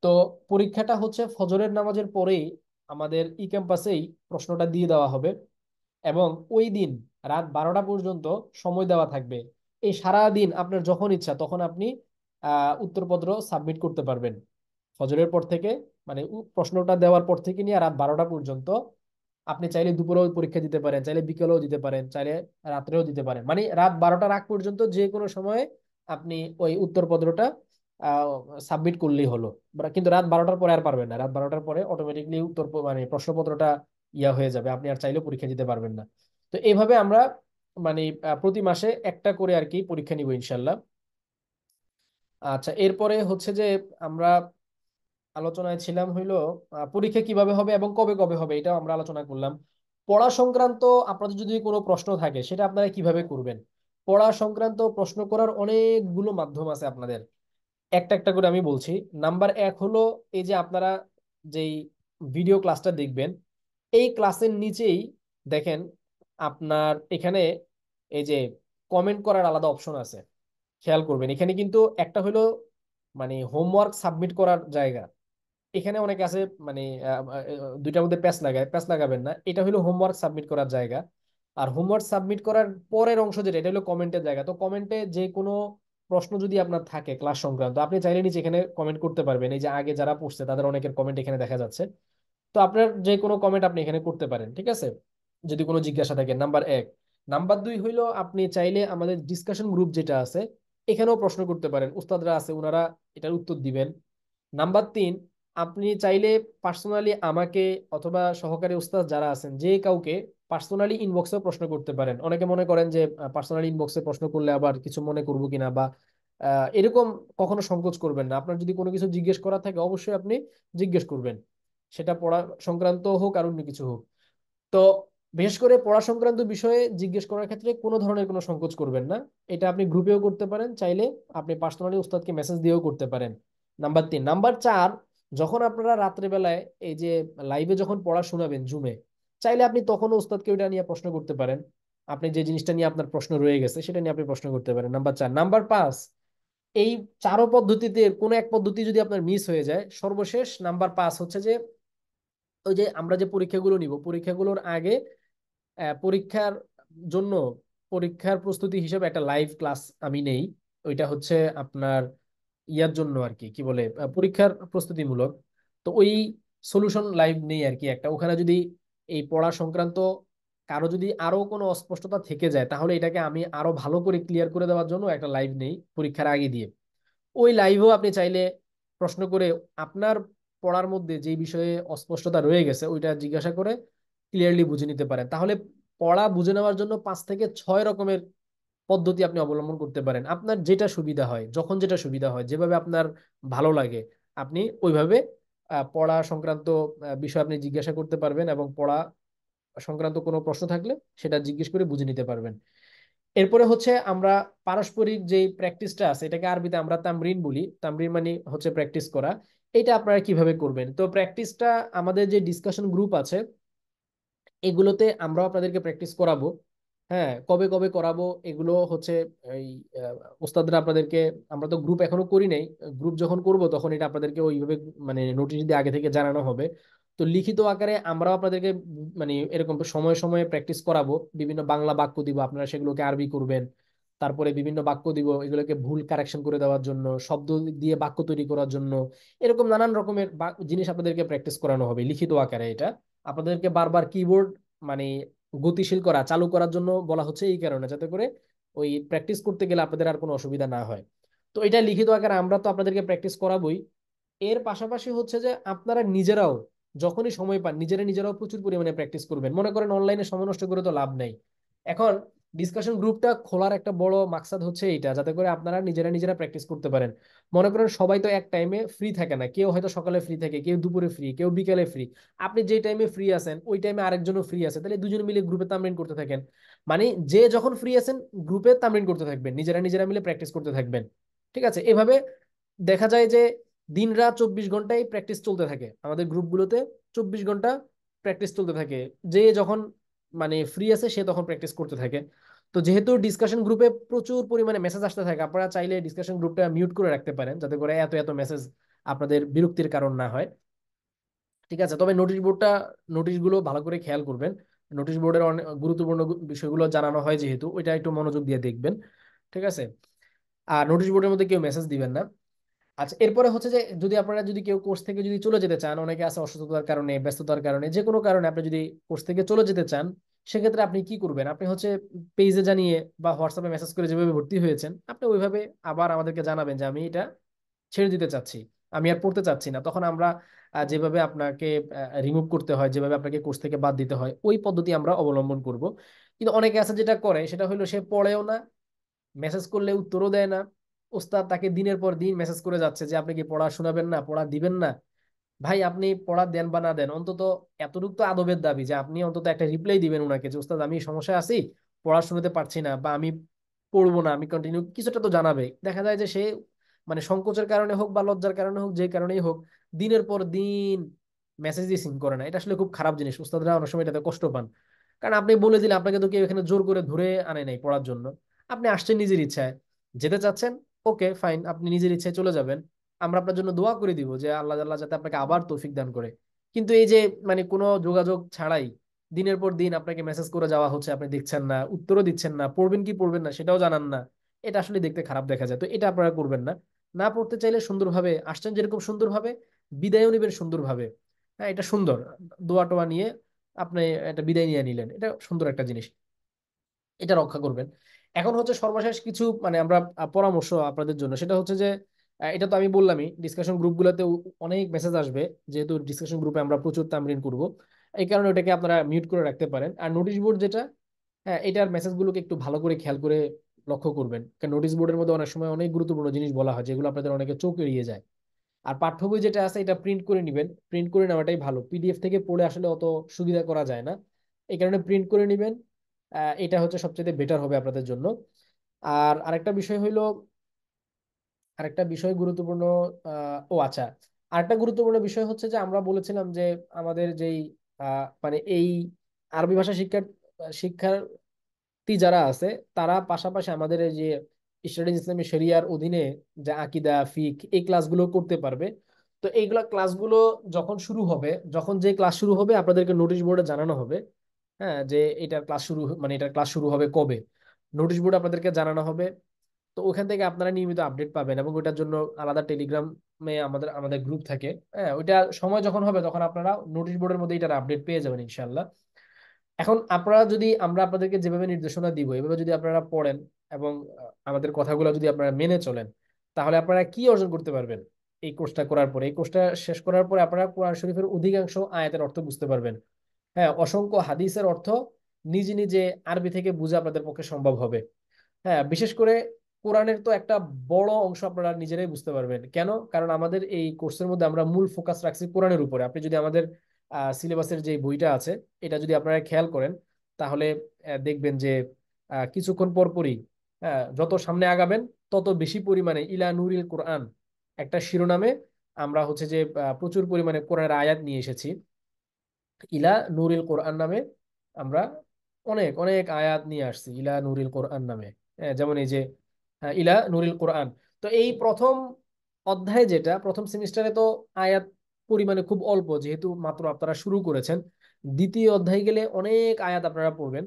তো পরীক্ষাটা হচ্ছে ফজরের নামাজের পরেই আমাদের ই ক্যাম্পাসেই প্রশ্নটা দিয়ে দেওয়া হবে, এবং ওই দিন রাত 12টা পর্যন্ত সময় দেওয়া থাকবে। এই সারা দিন আপনার যখন ইচ্ছা তখন আপনি উত্তরপত্র সাবমিট করতে পারবেন, ফজরের পর থেকে মানে প্রশ্নটা দেওয়ার পর থেকে নিয়ে রাত 12টা পর্যন্ত। আপনি চাইলে দুপুরেও পরীক্ষা দিতে পারেন, চাইলে বিকেলেও দিতে পারেন, চাইলে রাত্রেও দিতে পারেন, মানে রাত 12টার আগ পর্যন্ত যে কোনো সময়ে আপনি ওই উত্তরপত্রটা সাবমিট করলেই হলো। কিন্তু রাত 12টার পরে আর পারবেন না, রাত 12টার পরে অটোমেটিকলি মানে প্রশ্নপত্রটা ইয়া হয়ে যাবে, আপনি আর চাইলেও পরীক্ষা দিতে পারবেন না। তো এইভাবে আমরা মানে প্রতি মাসে একটা করে আর কি পরীক্ষা নিব ইনশাল্লাহ। আচ্ছা, এরপরে হচ্ছে যে আমরা আলোচনায় ছিলাম হইলো পরীক্ষা কিভাবে হবে এবং কবে কবে হবে, এটাও আমরা আলোচনা করলাম। পড়া সংক্রান্ত আপনাদের যদি কোনো প্রশ্ন থাকে সেটা আপনারা কিভাবে করবেন, পড়া সংক্রান্ত প্রশ্ন করার অনেকগুলো মাধ্যম আছে আপনাদের, একটা একটা করে আমি বলছি। নাম্বার 1 হলো এই যে আপনারা যেই ভিডিও ক্লাসটা দেখবেন এই ক্লাসের নিচেই দেখেন আপনার এখানে এই যে কমেন্ট করার আলাদা অপশন আছে, খেয়াল করবেন। এখানে কিন্তু একটা হলো মানে হোমওয়ার্ক সাবমিট করার জায়গা, এখানে অনেকে আছে মানে দুইটার মধ্যে প্যাচ লাগায়, প্যাচ লাগাবেন না, এটা হলো হোমওয়ার্ক সাবমিট করার জায়গা। আর হোমওয়ার্ক সাবমিট করার পরের অংশ যেটা এটা হলো কমেন্টের জায়গা। তো কমেন্টে যে কোনো প্রশ্ন যদি আপনার থাকে ক্লাস সংক্রান্ত, আপনি চাইলে নিচে এখানে কমেন্ট করতে পারবেন। এই যে আগে যারা পড়ছে তাদের অনেকের কমেন্ট এখানে দেখা যাচ্ছে। তো আপনার যে কোনো কমেন্ট আপনি এখানে করতে পারেন, ঠিক আছে, যদি কোনো জিজ্ঞাসা থাকে। নাম্বার এক। নাম্বার দুই হইলো আপনি চাইলে আমাদের ডিসকাশন গ্রুপ যেটা আছে এখানেও প্রশ্ন করতে পারেন, উস্তাদরা আছে ওনারা এটার উত্তর দিবেন। নাম্বার তিন, আপনি চাইলে পার্সোনালি আমাকে অথবা সহকারী উস্তাদ যারা আছেন যে কাউকে পার্সোনালি ইনবক্সে প্রশ্ন করতে পারেন। অনেকে মনে করেন যে পার্সোনালি ইনবক্সে প্রশ্ন করলে আবার কিছু মনে করবো কিনা বা এরকম, কখনো সংকোচ করবেন না। আপনার যদি কোনো কিছু জিজ্ঞেস করা থাকে অবশ্যই আপনি জিজ্ঞেস করবেন, সেটা পড়া সংক্রান্ত হোক আর অন্য কিছু হোক। তো বিশেষ করে পড়া সংক্রান্ত বিষয়ে জিজ্ঞেস করার ক্ষেত্রে কোনো ধরনের কোনো সংকোচ করবেন না। এটা আপনি গ্রুপেও করতে পারেন, চাইলে আপনি পার্সোনালি উস্তাদকে মেসেজ দিয়েও করতে পারেন। নাম্বার তিন। নাম্বার চার, যখন আপনারা রাত্রেবেলায় এই যে লাইভে যখন পড়া শোনাবেন জুমে, চাইলে আপনি তখনও উস্তাদকে ওইটা নিয়ে প্রশ্ন করতে পারেন। আপনি যে জিনিসটা নিয়ে আপনার প্রশ্ন রয়ে গেছে সেটা নিয়ে আপনি প্রশ্ন করতে পারেন। নাম্বার চার। নাম্বার পাঁচ, এই চারো পদ্ধতিতে কোনো এক পদ্ধতি যদি আপনার মিস হয়ে যায়, সর্বশেষ নাম্বার পাঁচ হচ্ছে যে ওই যে আমরা যে পরীক্ষাগুলো নিব পরীক্ষাগুলোর আগে পরীক্ষার জন্য পরীক্ষার প্রস্তুতি হিসেবে একটা লাইভ ক্লাস আমি নেই। ওইটা হচ্ছে আপনার ইয়ার জন্য আর কি, কি বলে, পরীক্ষার প্রস্তুতিমূলক। তো ওই সলিউশন লাইভ নেই আর কি একটা। ওখানে যদি এই পড়া সংক্রান্ত কারো যদি আরো কোনো অস্পষ্টতা থেকে যায় তাহলে এটাকে আমি আরো ভালো করে ক্লিয়ার করে দেওয়ার জন্য একটা লাইভ নেই পরীক্ষার আগে দিয়ে। ওই লাইভেও আপনি চাইলে প্রশ্ন করে আপনার পড়ার মধ্যে যে বিষয়ে অস্পষ্টতা রয়ে গেছে ওইটা জিজ্ঞাসা করে ক্লিয়ারলি বুঝে নিতে পারেন। তাহলে পড়া বুঝে নেওয়ার জন্য 5 থেকে 6 রকমের পদ্ধতি আপনি অবলম্বন করতে পারেন। আপনার যেটা সুবিধা হয়, যখন যেটা সুবিধা হয়, যেভাবে আপনার ভালো লাগে আপনি ওইভাবে পড়া সংক্রান্ত বিষয় আপনি জিজ্ঞাসা করতে পারবেন, এবং পড়া সংক্রান্ত কোনো প্রশ্ন থাকলে সেটা জিজ্ঞেস করে বুঝে নিতে পারবেন। এরপরে হচ্ছে আমরা পারস্পরিক যে প্র্যাকটিসটা আছে এটাকে আরবিতে আমরা তামরিন বলি। তামরিন মানে হচ্ছে প্র্যাকটিস করা। এটা আপনারা কিভাবে করবেন? তো প্র্যাকটিসটা আমাদের যে ডিসকাশন গ্রুপ আছে এগুলোতে আমরাও আপনাদেরকে প্র্যাকটিস করাবো। হ্যাঁ, কবে কবে করাবো এগুলো হচ্ছে এই ওস্তাদরা আপনাদেরকে, আমরা তো গ্রুপ এখনো করি নাই, গ্রুপ যখন করব তখন এটা আপনাদেরকে ওইভাবে মানে নোটিশ দিয়ে আগে থেকে জানানো হবে। তো লিখিত আকারে আমরাও আপনাদেরকে মানে এরকম সময়ে সময়ে প্র্যাকটিস করাবো। বিভিন্ন বাংলা বাক্য দিব, আপনারা সেগুলোকে আরবি করবেন। তারপরে বিভিন্ন বাক্য দিব এগুলোকে ভুল কারেকশন করে দেওয়ার জন্য, শব্দ দিয়ে বাক্য তৈরি করার জন্য, এরকম নানান রকমের জিনিস আপনাদেরকে প্র্যাকটিস করানো হবে লিখিত আকারে। এটা আপনাদেরকে বারবার কিবোর্ড মানে গতিশীল করা, চালু করার জন্য বলা হচ্ছে এই কারণে, যাতে করে ওই প্র্যাকটিস করতে গেলে আপনাদের আর কোনো অসুবিধা না হয়। তো এটা লিখিত আকারে আমরা তো আপনাদেরকে প্র্যাকটিস করাবোই। এর পাশাপাশি হচ্ছে যে আপনারা নিজেরাও যখনই সময় পান নিজেরাও প্রচুর পরিমাণে প্র্যাকটিস করবেন। মনে করেন অনলাইনে সময় নষ্ট করে তো লাভ নাই। এখন ডিসকাশন গ্রুপটা খোলার একটা বড় মাকসাদ হচ্ছে এইটা, যাতে করে আপনারা নিজেরা প্র্যাকটিস করতে পারেন। মনে করেন সবাই তো এক টাইমে ফ্রি থাকে না, কেউ হয়তো সকালে ফ্রি থাকে, কেউ দুপুরে ফ্রি, কেউ বিকেলে ফ্রি। আপনি যে টাইমে ফ্রি আছেন ওই টাইমে আরেকজনও ফ্রি আছে, তাহলে দুজন মিলে গ্রুপে তামরিন করতে থাকেন। মানে যে যখন ফ্রি আছেন গ্রুপে তামরিন করতে থাকবেন, নিজেরা মিলে প্র্যাকটিস করতে থাকবেন। ঠিক আছে? এভাবে দেখা যায় যে দিন রাত 24 ঘন্টায় প্র্যাকটিস চলতে থাকে আমাদের গ্রুপগুলোতে। 24 ঘন্টা প্র্যাকটিস চলতে থাকে। যে যখন মানে ফ্রি আছে সে তখন প্র্যাকটিস করতে থাকে। তো যেহেতু ডিসকাশন গ্রুপে প্রচুর পরিমাণে মেসেজ আসতে থাকে, আপনারা চাইলে ডিসকাশন গ্রুপটা মিউট করে রাখতে পারেন, যাতে করে এত এত মেসেজ আপনাদের বিরক্তির কারণ না হয়। ঠিক আছে? তবে নোটিশগুলো ভালো করে খেয়াল করবেন। নোটিশ বোর্ডের অনেক গুরুত্বপূর্ণ বিষয়গুলো জানানো হয় যেহেতু, ওইটা একটু মনোযোগ দিয়ে দেখবেন। ঠিক আছে? আর নোটিশ বোর্ডের মধ্যে কেউ মেসেজ দিবেন না। আচ্ছা, এরপরে হচ্ছে যে যদি আপনারা যদি কেউ কোর্স থেকে যদি চলে যেতে চান, অনেকে আছে অসুস্থতার কারণে, ব্যস্ততার কারণে, যে কোনো কারণে আপনি যদি কোর্স থেকে চলে যেতে চান, সেক্ষেত্রে আপনি কি করবেন? আপনি হচ্ছে পেজে জানিয়ে বা হোয়াটসঅ্যাপে মেসেজ করে যেভাবে ভর্তি হয়েছেন আপনি ওইভাবে আবার আমাদেরকে জানাবেন যে আমি এটা ছেড়ে দিতে চাচ্ছি, আমি আর পড়তে চাচ্ছি না। তখন আমরা যেভাবে আপনাকে রিমুভ করতে হয়, যেভাবে আপনাকে কোর্স থেকে বাদ দিতে হয় ওই পদ্ধতি আমরা অবলম্বন করব। কিন্তু অনেকে আছে যেটা করে সেটা হলো সে পড়েও না, মেসেজ করলে উত্তরও দেয় না। ওস্তাদ তাকে দিনের পর দিন মেসেজ করে যাচ্ছে যে আপনি কি পড়া শোনাবেন না, পড়া দিবেন না। ভাই আপনি পড়া দেন বা না দেন, অন্তত এতটুকু তো আদবের দাবি যে আপনি অন্তত একটা রিপ্লাই দিবেন ওনাকে যে ওস্তাদ আমি সমস্যায় আছি, পড়া শুনতে পারছি না, বা আমি পড়বো না, আমি কন্টিনিউ কিছুটা তো জানাবে। দেখা যায় যে সে মানে সংকোচের কারণে হোক বা লজ্জার কারণে হোক, যে কারণেই হোক, দিনের পর দিন মেসেজ দিয়ে সিন করে না। এটা আসলে খুব খারাপ জিনিস, উস্তাদরা অনেক সময় এটাতে কষ্ট পান। কারণ আপনি বলে দিলে, আপনাকে তো কেউ এখানে জোর করে ধরে আনে নাই পড়ার জন্য। আপনি আসছেন নিজের ইচ্ছায়, যেতে চাচ্ছেন, ওকে ফাইন, আপনি নিজের ইচ্ছায় চলে যাবেন। আমরা আপনার জন্য দোয়া করে দিব যে আল্লাহ আল্লাহ যাতে আপনাকে আবার তৌফিক দান করে। কিন্তু এই যে মানে কোনো যোগাযোগ ছাড়াই দিনের পর দিন আপনাকে মেসেজ করে যাওয়া হচ্ছে, আপনি দেখছেন না, উত্তরও দিচ্ছেন না, পড়বেন কি পড়বেন না সেটাও জানান না, এটা আসলে দেখতে খারাপ দেখা যায়। তো এটা আপনারা করবেন না। না পড়তে চাইলে সুন্দরভাবে আসছেন, যেরকম সুন্দরভাবে বিদায়ও নেবেন সুন্দরভাবে। হ্যাঁ, এটা সুন্দর। দোয়া টোয়া নিয়ে আপনি একটা বিদায় নিয়ে নিলেন, এটা সুন্দর একটা জিনিস। এটা রক্ষা করবেন। এখন হচ্ছে সর্বশেষ কিছু মানে আমরা পরামর্শ আপনাদের জন্য, সেটা হচ্ছে যে এটা তো আমি বললামই, ডিসকাশন গ্রুপগুলোতে অনেক মেসেজ আসবে, যেহেতু ডিসকাশন গ্রুপে আমরা প্রচুর তামরিন করব, এই কারণে ওটাকে আপনারা মিউট করে রাখতে পারেন। আর নোটিশ বোর্ড যেটা, হ্যাঁ, এটার মেসেজগুলোকে একটু ভালো করে খেয়াল করে লক্ষ্য করবেন, কারণ নোটিশ বোর্ডের মধ্যে অনেক সময় অনেক গুরুত্বপূর্ণ জিনিস বলা হয় যেগুলো আপনাদের অনেকে চোখ এড়িয়ে যায়। আর পাঠ্য বই যেটা আছে এটা প্রিন্ট করে নেবেন, প্রিন্ট করে নেওয়াটাই ভালো, পিডিএফ থেকে পড়ে আসলে অত সুবিধা করা যায় না, এই কারণে প্রিন্ট করে নেবেন। এটা হচ্ছে সবচেয়ে বেটার হবে আপনাদের জন্য। আর আরেকটা বিষয় গুরুত্বপূর্ণ, ও আচ্ছা, আরেকটা গুরুত্বপূর্ণ বিষয় হচ্ছে যে আমরা বলেছিলাম যে আমাদের যেই মানে এই আরবি ভাষা শিক্ষার্থী যারা আছে, তারা পাশাপাশি আমাদের এই যে স্টাডিজ ইসলামী শরিয়ার অধীনে যে আকীদা ফিক এই ক্লাসগুলো করতে পারবে। তো এইগুলা ক্লাসগুলো যখন যে ক্লাস শুরু হবে আপনাদেরকে নোটিশ বোর্ডে জানানো হবে। হ্যাঁ, যে এটার ক্লাস শুরু হবে কবে, নোটিশ বোর্ডে আপনাদেরকে জানানো হবে। তো ওখান থেকে আপনারা নিয়মিত আপডেট পাবেন, এবং ওটার জন্য আলাদা টেলিগ্রামে আমাদের আমাদের গ্রুপ থাকে। হ্যাঁ, ওইটা সময় যখন হবে তখন আপনারা নোটিশ বোর্ডের মধ্যে এটার আপডেট পেয়ে যাবেন ইনশাল্লাহ। এখন আপনারা যদি আমরা আপনাদেরকে যেভাবে নির্দেশনা দিব এভাবে যদি আপনারা পড়েন এবং আমাদের কথাগুলো যদি আপনারা মেনে চলেন, তাহলে আপনারা কি অর্জন করতে পারবেন? এই কোর্সটা করার পরে, এই কোর্সটা শেষ করার পরে আপনারা কোরআন শরীফের অধিকাংশ আয়াতের অর্থ বুঝতে পারবেন। হ্যাঁ, অসংখ্য হাদিসের অর্থ নিজে নিজে আরবি থেকে বুঝে আপনাদের পক্ষে সম্ভব হবে। হ্যাঁ, বিশেষ করে কোরআনের তো একটা বড় অংশ আপনারা নিজেরাই বুঝতে পারবেন। কেন? কারণ আমাদের এই কোর্সের মধ্যে আমরা মূল ফোকাস রাখছি কোরআনের উপরে। আপনি যদি আমাদের সিলেবাসের যে বইটা আছে এটা যদি আপনারা খেয়াল করেন, তাহলে দেখবেন যে কিছুক্ষণ পর পরই, যত সামনে আগাবেন তত বেশি পরিমাণে ইলা নুরিল কোরআন একটা শিরোনামে আমরা হচ্ছে যে প্রচুর পরিমাণে কোরআনের আয়াত নিয়ে এসেছি। ইলা নুরিল কোরআন নামে আমরা অনেক অনেক আয়াত নিয়ে আসছি ইলা নুরিল কোরআন নামে। যেমন এই যে ইলা নুরিল কোরআন। তো এই প্রথম অধ্যায়, যেটা প্রথম সেমিস্টারে তো আয়াত পরিমাণে খুব অল্প, যেহেতু মাত্র আপনারা শুরু করেছেন। দ্বিতীয় অধ্যায় গেলে অনেক আয়াত আপনারা পড়বেন।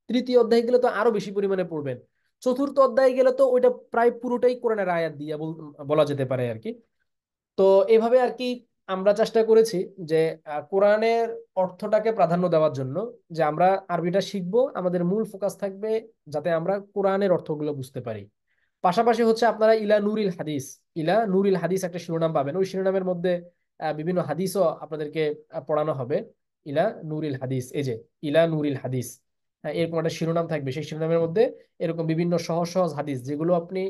তৃতীয় অধ্যায় গেলে তো আরো বেশি পরিমাণে পড়বেন। চতুর্থ অধ্যায় গেলে তো ওইটা প্রায় পুরোটাই কোরআনের আয়াত দিয়ে বলা যেতে পারে আর কি। তো এভাবে আর কি আমরা চেষ্টা করেছি যে কোরআনের অর্থটাকে প্রাধান্য দেওয়ার জন্য, যে আমরা আরবিটা শিখবো, আমাদের মূল ফোকাস থাকবে যাতে আমরা কোরআনের অর্থগুলো বুঝতে পারি। পাশাপাশি হচ্ছে আপনারা ইলা নুরিল হাদিস একটা শিরোনাম পাবেন, ওই শিরোনামের মধ্যে বিভিন্ন হাদিসও আপনাদেরকে পড়ানো হবে। ইলা নুরিল হাদিস, এই যে ইলা নুরিল হাদিস, এরকম একটা শিরোনাম থাকবে। সেই শিরোনামের মধ্যে এরকম বিভিন্ন সহজ সহজ হাদিস, যেগুলো আপনি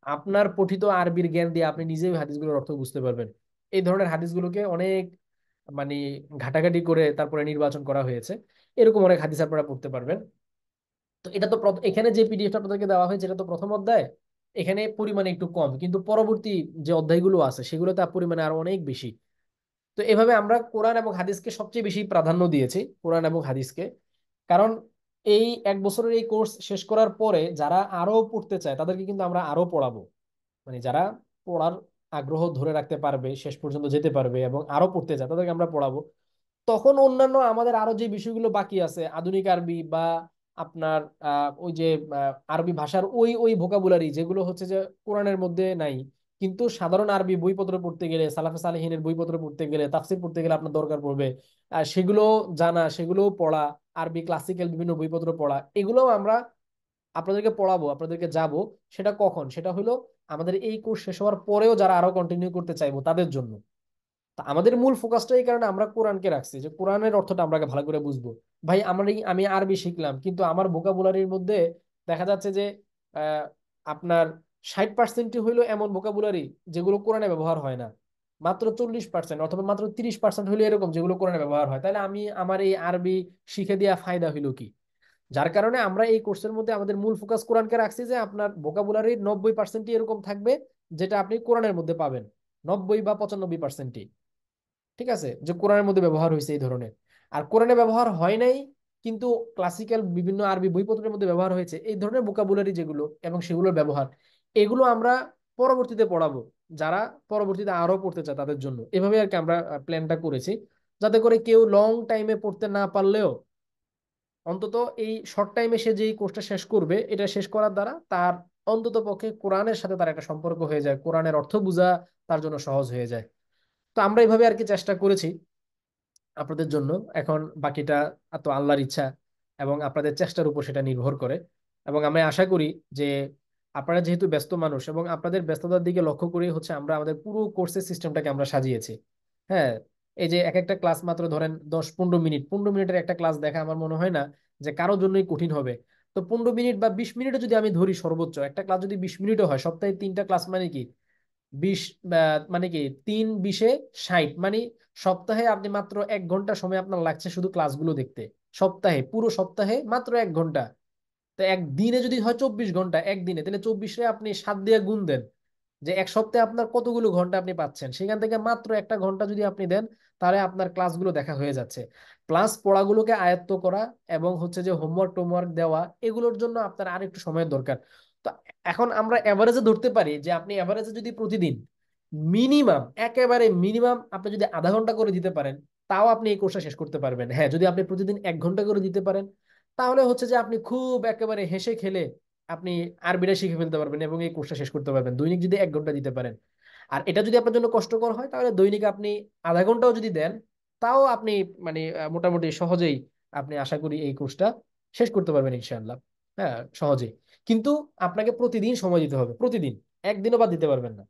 আপনার পঠিত আরবির জ্ঞান দিয়ে আপনি নিজেই ওই হাদিসগুলোর অর্থ বুঝতে পারবেন। এই ধরনের হাদিসগুলোকে অনেক মানে ঘাটাঘাটি করে তারপরে নির্বাচন করা হয়েছে। এরকম অনেক হাদিস আপনারা পড়তে পারবেন। তো এটা তো এখানে যে পিডিএফটা আপনাদেরকে দেওয়া হয়েছে এটা তো প্রথম অধ্যায়, এখানে পরিমাণে একটু কম, কিন্তু পরবর্তী যে অধ্যায়গুলো আছে সেগুলোতে পরিমাণে আরো অনেক বেশি। তো এভাবে আমরা কোরআন এবং হাদিসকে সবচেয়ে বেশি প্রাধান্য দিয়েছি, কোরআন এবং হাদিসকে। কারণ এই এক বছরের এই কোর্স শেষ করার পরে যারা আরো পড়তে চায় তাদেরকে কিন্তু আমরা আরো পড়াবো। মানে যারা পড়ার আগ্রহ ধরে রাখতে পারবে, শেষ পর্যন্ত যেতে পারবে এবং আরো পড়তে চায়, তাদেরকে আমরা পড়াবো। তখন অন্যান্য আমাদের আরো যে বিষয়গুলো বাকি আছে, আধুনিক আরবি বা আপনার ওই যে আরবি ভাষার ওই ওই ভোকাবুলারি যেগুলো হচ্ছে যে কোরআনের মধ্যে নাই, কিন্তু সাধারণ আরবি বইপত্র পড়তে গেলে, সালাফে সালেহিনের বইপত্র পড়তে গেলে, তাফসির পড়তে গেলে আপনার দরকার পড়বে। সেগুলো জানা, সেগুলো পড়া, আরবি ক্লাসিক্যাল বিভিন্ন বইপত্র পড়া, এগুলো আমরা আপনাদেরকে পড়াবো, আপনাদেরকে যাব। সেটা কখন? সেটা হলো আমাদের এই কোর্স শেষ হওয়ার পরেও যারা আরো কন্টিনিউ করতে চাইবো তাদের জন্য। তা আমাদের মূল ফোকাসটা এই কারণে আমরা কোরআনকে রাখছি, যে কোরআনের অর্থটা আমরা ভালো করে বুঝবো। ভাই আমি আরবি শিখলাম, কিন্তু আমার ভোকাবুলারির মধ্যে দেখা যাচ্ছে যে আহ, আপনার 60% হইলো এমন ভোকাবুলারি যেগুলো কোরআনে ব্যবহার হয় না, মাত্র 40% অথবা মাত্র 30% হইলো এরকম যেগুলো কোরআনে ব্যবহার হয়। তাহলে আমি আমার এই আরবি শিখে দেওয়া ফায়দা হইলো কি? যার কারণে আমরা এই কোর্সের মধ্যে আমাদের মূল ফোকাস কোরআনকে রাখছি, যে আপনার ভোকাবুলারির 90%ই এরকম থাকবে যেটা আপনি কোরআনের মধ্যে পাবেন, 90 বা 95%। ঠিক আছে, যে কোরআনের মধ্যে ব্যবহার হয়েছে এই ধরনের। আর কোরআনে ব্যবহার হয় নাই কিন্তু ক্লাসিক্যাল বিভিন্ন আরবি বইপত্রের মধ্যে ব্যবহার হয়েছে এই ধরনের ভোকাবুলারি যেগুলো এবং সেগুলোর ব্যবহার, এগুলো আমরা পরবর্তীতে পড়াবো যারা পরবর্তীতে আরো পড়তে চায় তাদের জন্য। এভাবে আর কি আমরা প্ল্যানটা করেছি, যাতে করে কেউ লং টাইমে পড়তে না পারলেও অন্তত এই শর্ট টাইমে সে যে কোর্সটা শেষ করবে, এটা শেষ করার দ্বারা তার অন্তত পক্ষে কোরআনের সাথে তার একটা সম্পর্ক হয়ে যায়, কোরআনের অর্থ বোঝা তার জন্য সহজ হয়ে যায়। তো আমরা এইভাবে আর কি চেষ্টা করেছি আপনাদের জন্য। এখন বাকিটা তো আল্লাহর ইচ্ছা এবং আপনাদের চেষ্টার উপর সেটা নির্ভর করে। এবং আমি আশা করি যে আপনারা যেহেতু ব্যস্ত মানুষ এবং আপনাদের ব্যস্ততার দিকে লক্ষ্য করেই হচ্ছে আমরা আমাদের পুরো কোর্সের সিস্টেমটাকে আমরা সাজিয়েছি। হ্যাঁ, এই যে এক একটা ক্লাস মাত্র ধরেন 10-15 মিনিট, 15 মিনিটের একটা ক্লাস দেখা আমার মনে হয় না যে কারোর জন্যই কঠিন হবে। তো 15 মিনিট বা 20 মিনিটও যদি আমি ধরি, সর্বোচ্চ একটা ক্লাস যদি 20 মিনিটও হয়, সপ্তাহে 3টা ক্লাস মানে কি 20, মানে কি 3 20-এ 60, মানে সপ্তাহে আপনি মাত্র 1 ঘন্টা সময় আপনার লাগছে শুধু ক্লাসগুলো দেখতে। সপ্তাহে, পুরো সপ্তাহে মাত্র 1 ঘন্টা। তো একদিনে যদি হয় 24 ঘন্টা, একদিনে তাহলে 24-এ আপনি 7 দিয়ে গুণ দেন, যে এক সপ্তাহে আপনার কতগুলো ঘন্টা আপনি পাচ্ছেন। সেখান থেকে মাত্র 1টা ঘন্টা যদি আপনি দেন, তাহলে আপনার ক্লাসগুলো দেখা হয়ে যাচ্ছে। প্লাস পড়াগুলোকে আয়ত্ত করা এবং হচ্ছে যে হোমওয়ার্ক টোমওয়ার্ক দেওয়া, এগুলোর জন্য আপনার আর একটু সময়ের দরকার। তো এখন আমরা এভারেজে ধরতে পারি যে আপনি এভারেজে যদি প্রতিদিন মিনিমাম, একেবারে মিনিমাম আপনি যদি আধা ঘন্টা করে দিতে পারেন, তাও আপনি এই কোর্সটা শেষ করতে পারবেন। হ্যাঁ, যদি আপনি প্রতিদিন 1 ঘন্টা করে দিতে পারেন, তাহলে হচ্ছে যে আপনি খুব একেবারে হেসে খেলে আপনি আরবিটা শিখে ফেলতে পারবেন এবং এই কোর্সটা শেষ করতে পারবেন দৈনিক যদি 1 ঘন্টা দিতে পারেন। আর এটা যদি আপনার জন্য কষ্টকর হয়, তাহলে দৈনিক আপনি আধা ঘন্টাও যদি দেন, তাও আপনি মানে মোটামুটি সহজেই আপনি আশা করি এই কোর্সটা শেষ করতে পারবেন ইনশাআল্লাহ। হ্যাঁ, সহজেই। কিন্তু আপনাকে প্রতিদিন সময় দিতে হবে, প্রতিদিন, একদিনও বাদ দিতে পারবেন না।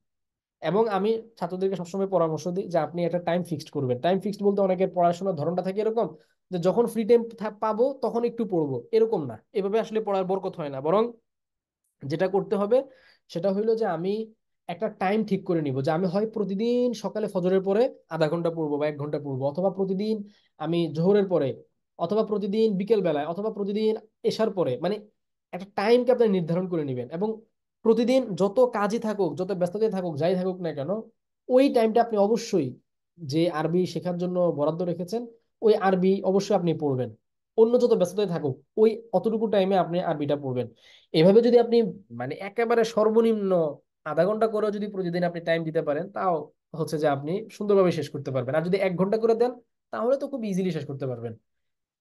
এবং আমি ছাত্রদেরকে সবসময় পরামর্শ দিই যে আপনি একটা টাইম ফিক্সড করবেন। টাইম ফিক্সড বলতে অনেকের পড়াশোনার ধরনটা থাকে এরকম যে যখন ফ্রি টাইম পাবো তখন একটু পড়বো, এরকম না। এভাবে আসলে পড়ার বরকত হয় না। বরং যেটা করতে হবে সেটা হইলো যে আমি একটা টাইম ঠিক করে নিব, যে আমি হয় প্রতিদিন সকালে ফজরের পরে আধা ঘন্টা পড়বো বা 1 ঘন্টা পড়বো, অথবা প্রতিদিন আমি জোহরের পরে, অথবা প্রতিদিন বিকেল বেলায়, অথবা প্রতিদিন এশার পরে। মানে একটা টাইমকে আপনি নির্ধারণ করে নেবেন এবং প্রতিদিন যত কাজই থাকুক, যত ব্যস্ততায় থাকুক, যাই থাকুক না কেন, ওই টাইমটা আপনি অবশ্যই যে আরবি শেখার জন্য বরাদ্দ রেখেছেন, ওই আরবি অবশ্যই আপনি পড়বেন। অন্য যত ব্যস্ততায় থাকুক, ওই অতটুকু টাইমে আপনি আরবিটা পড়বেন। এভাবে যদি আপনি মানে একেবারে সর্বনিম্ন আধা ঘন্টা করেও যদি প্রতিদিন আপনি টাইম দিতে পারেন, তাও হচ্ছে যে আপনি সুন্দরভাবে শেষ করতে পারবেন। আর যদি 1 ঘন্টা করে দেন, তাহলে তো খুব ইজিলি শেষ করতে পারবেন।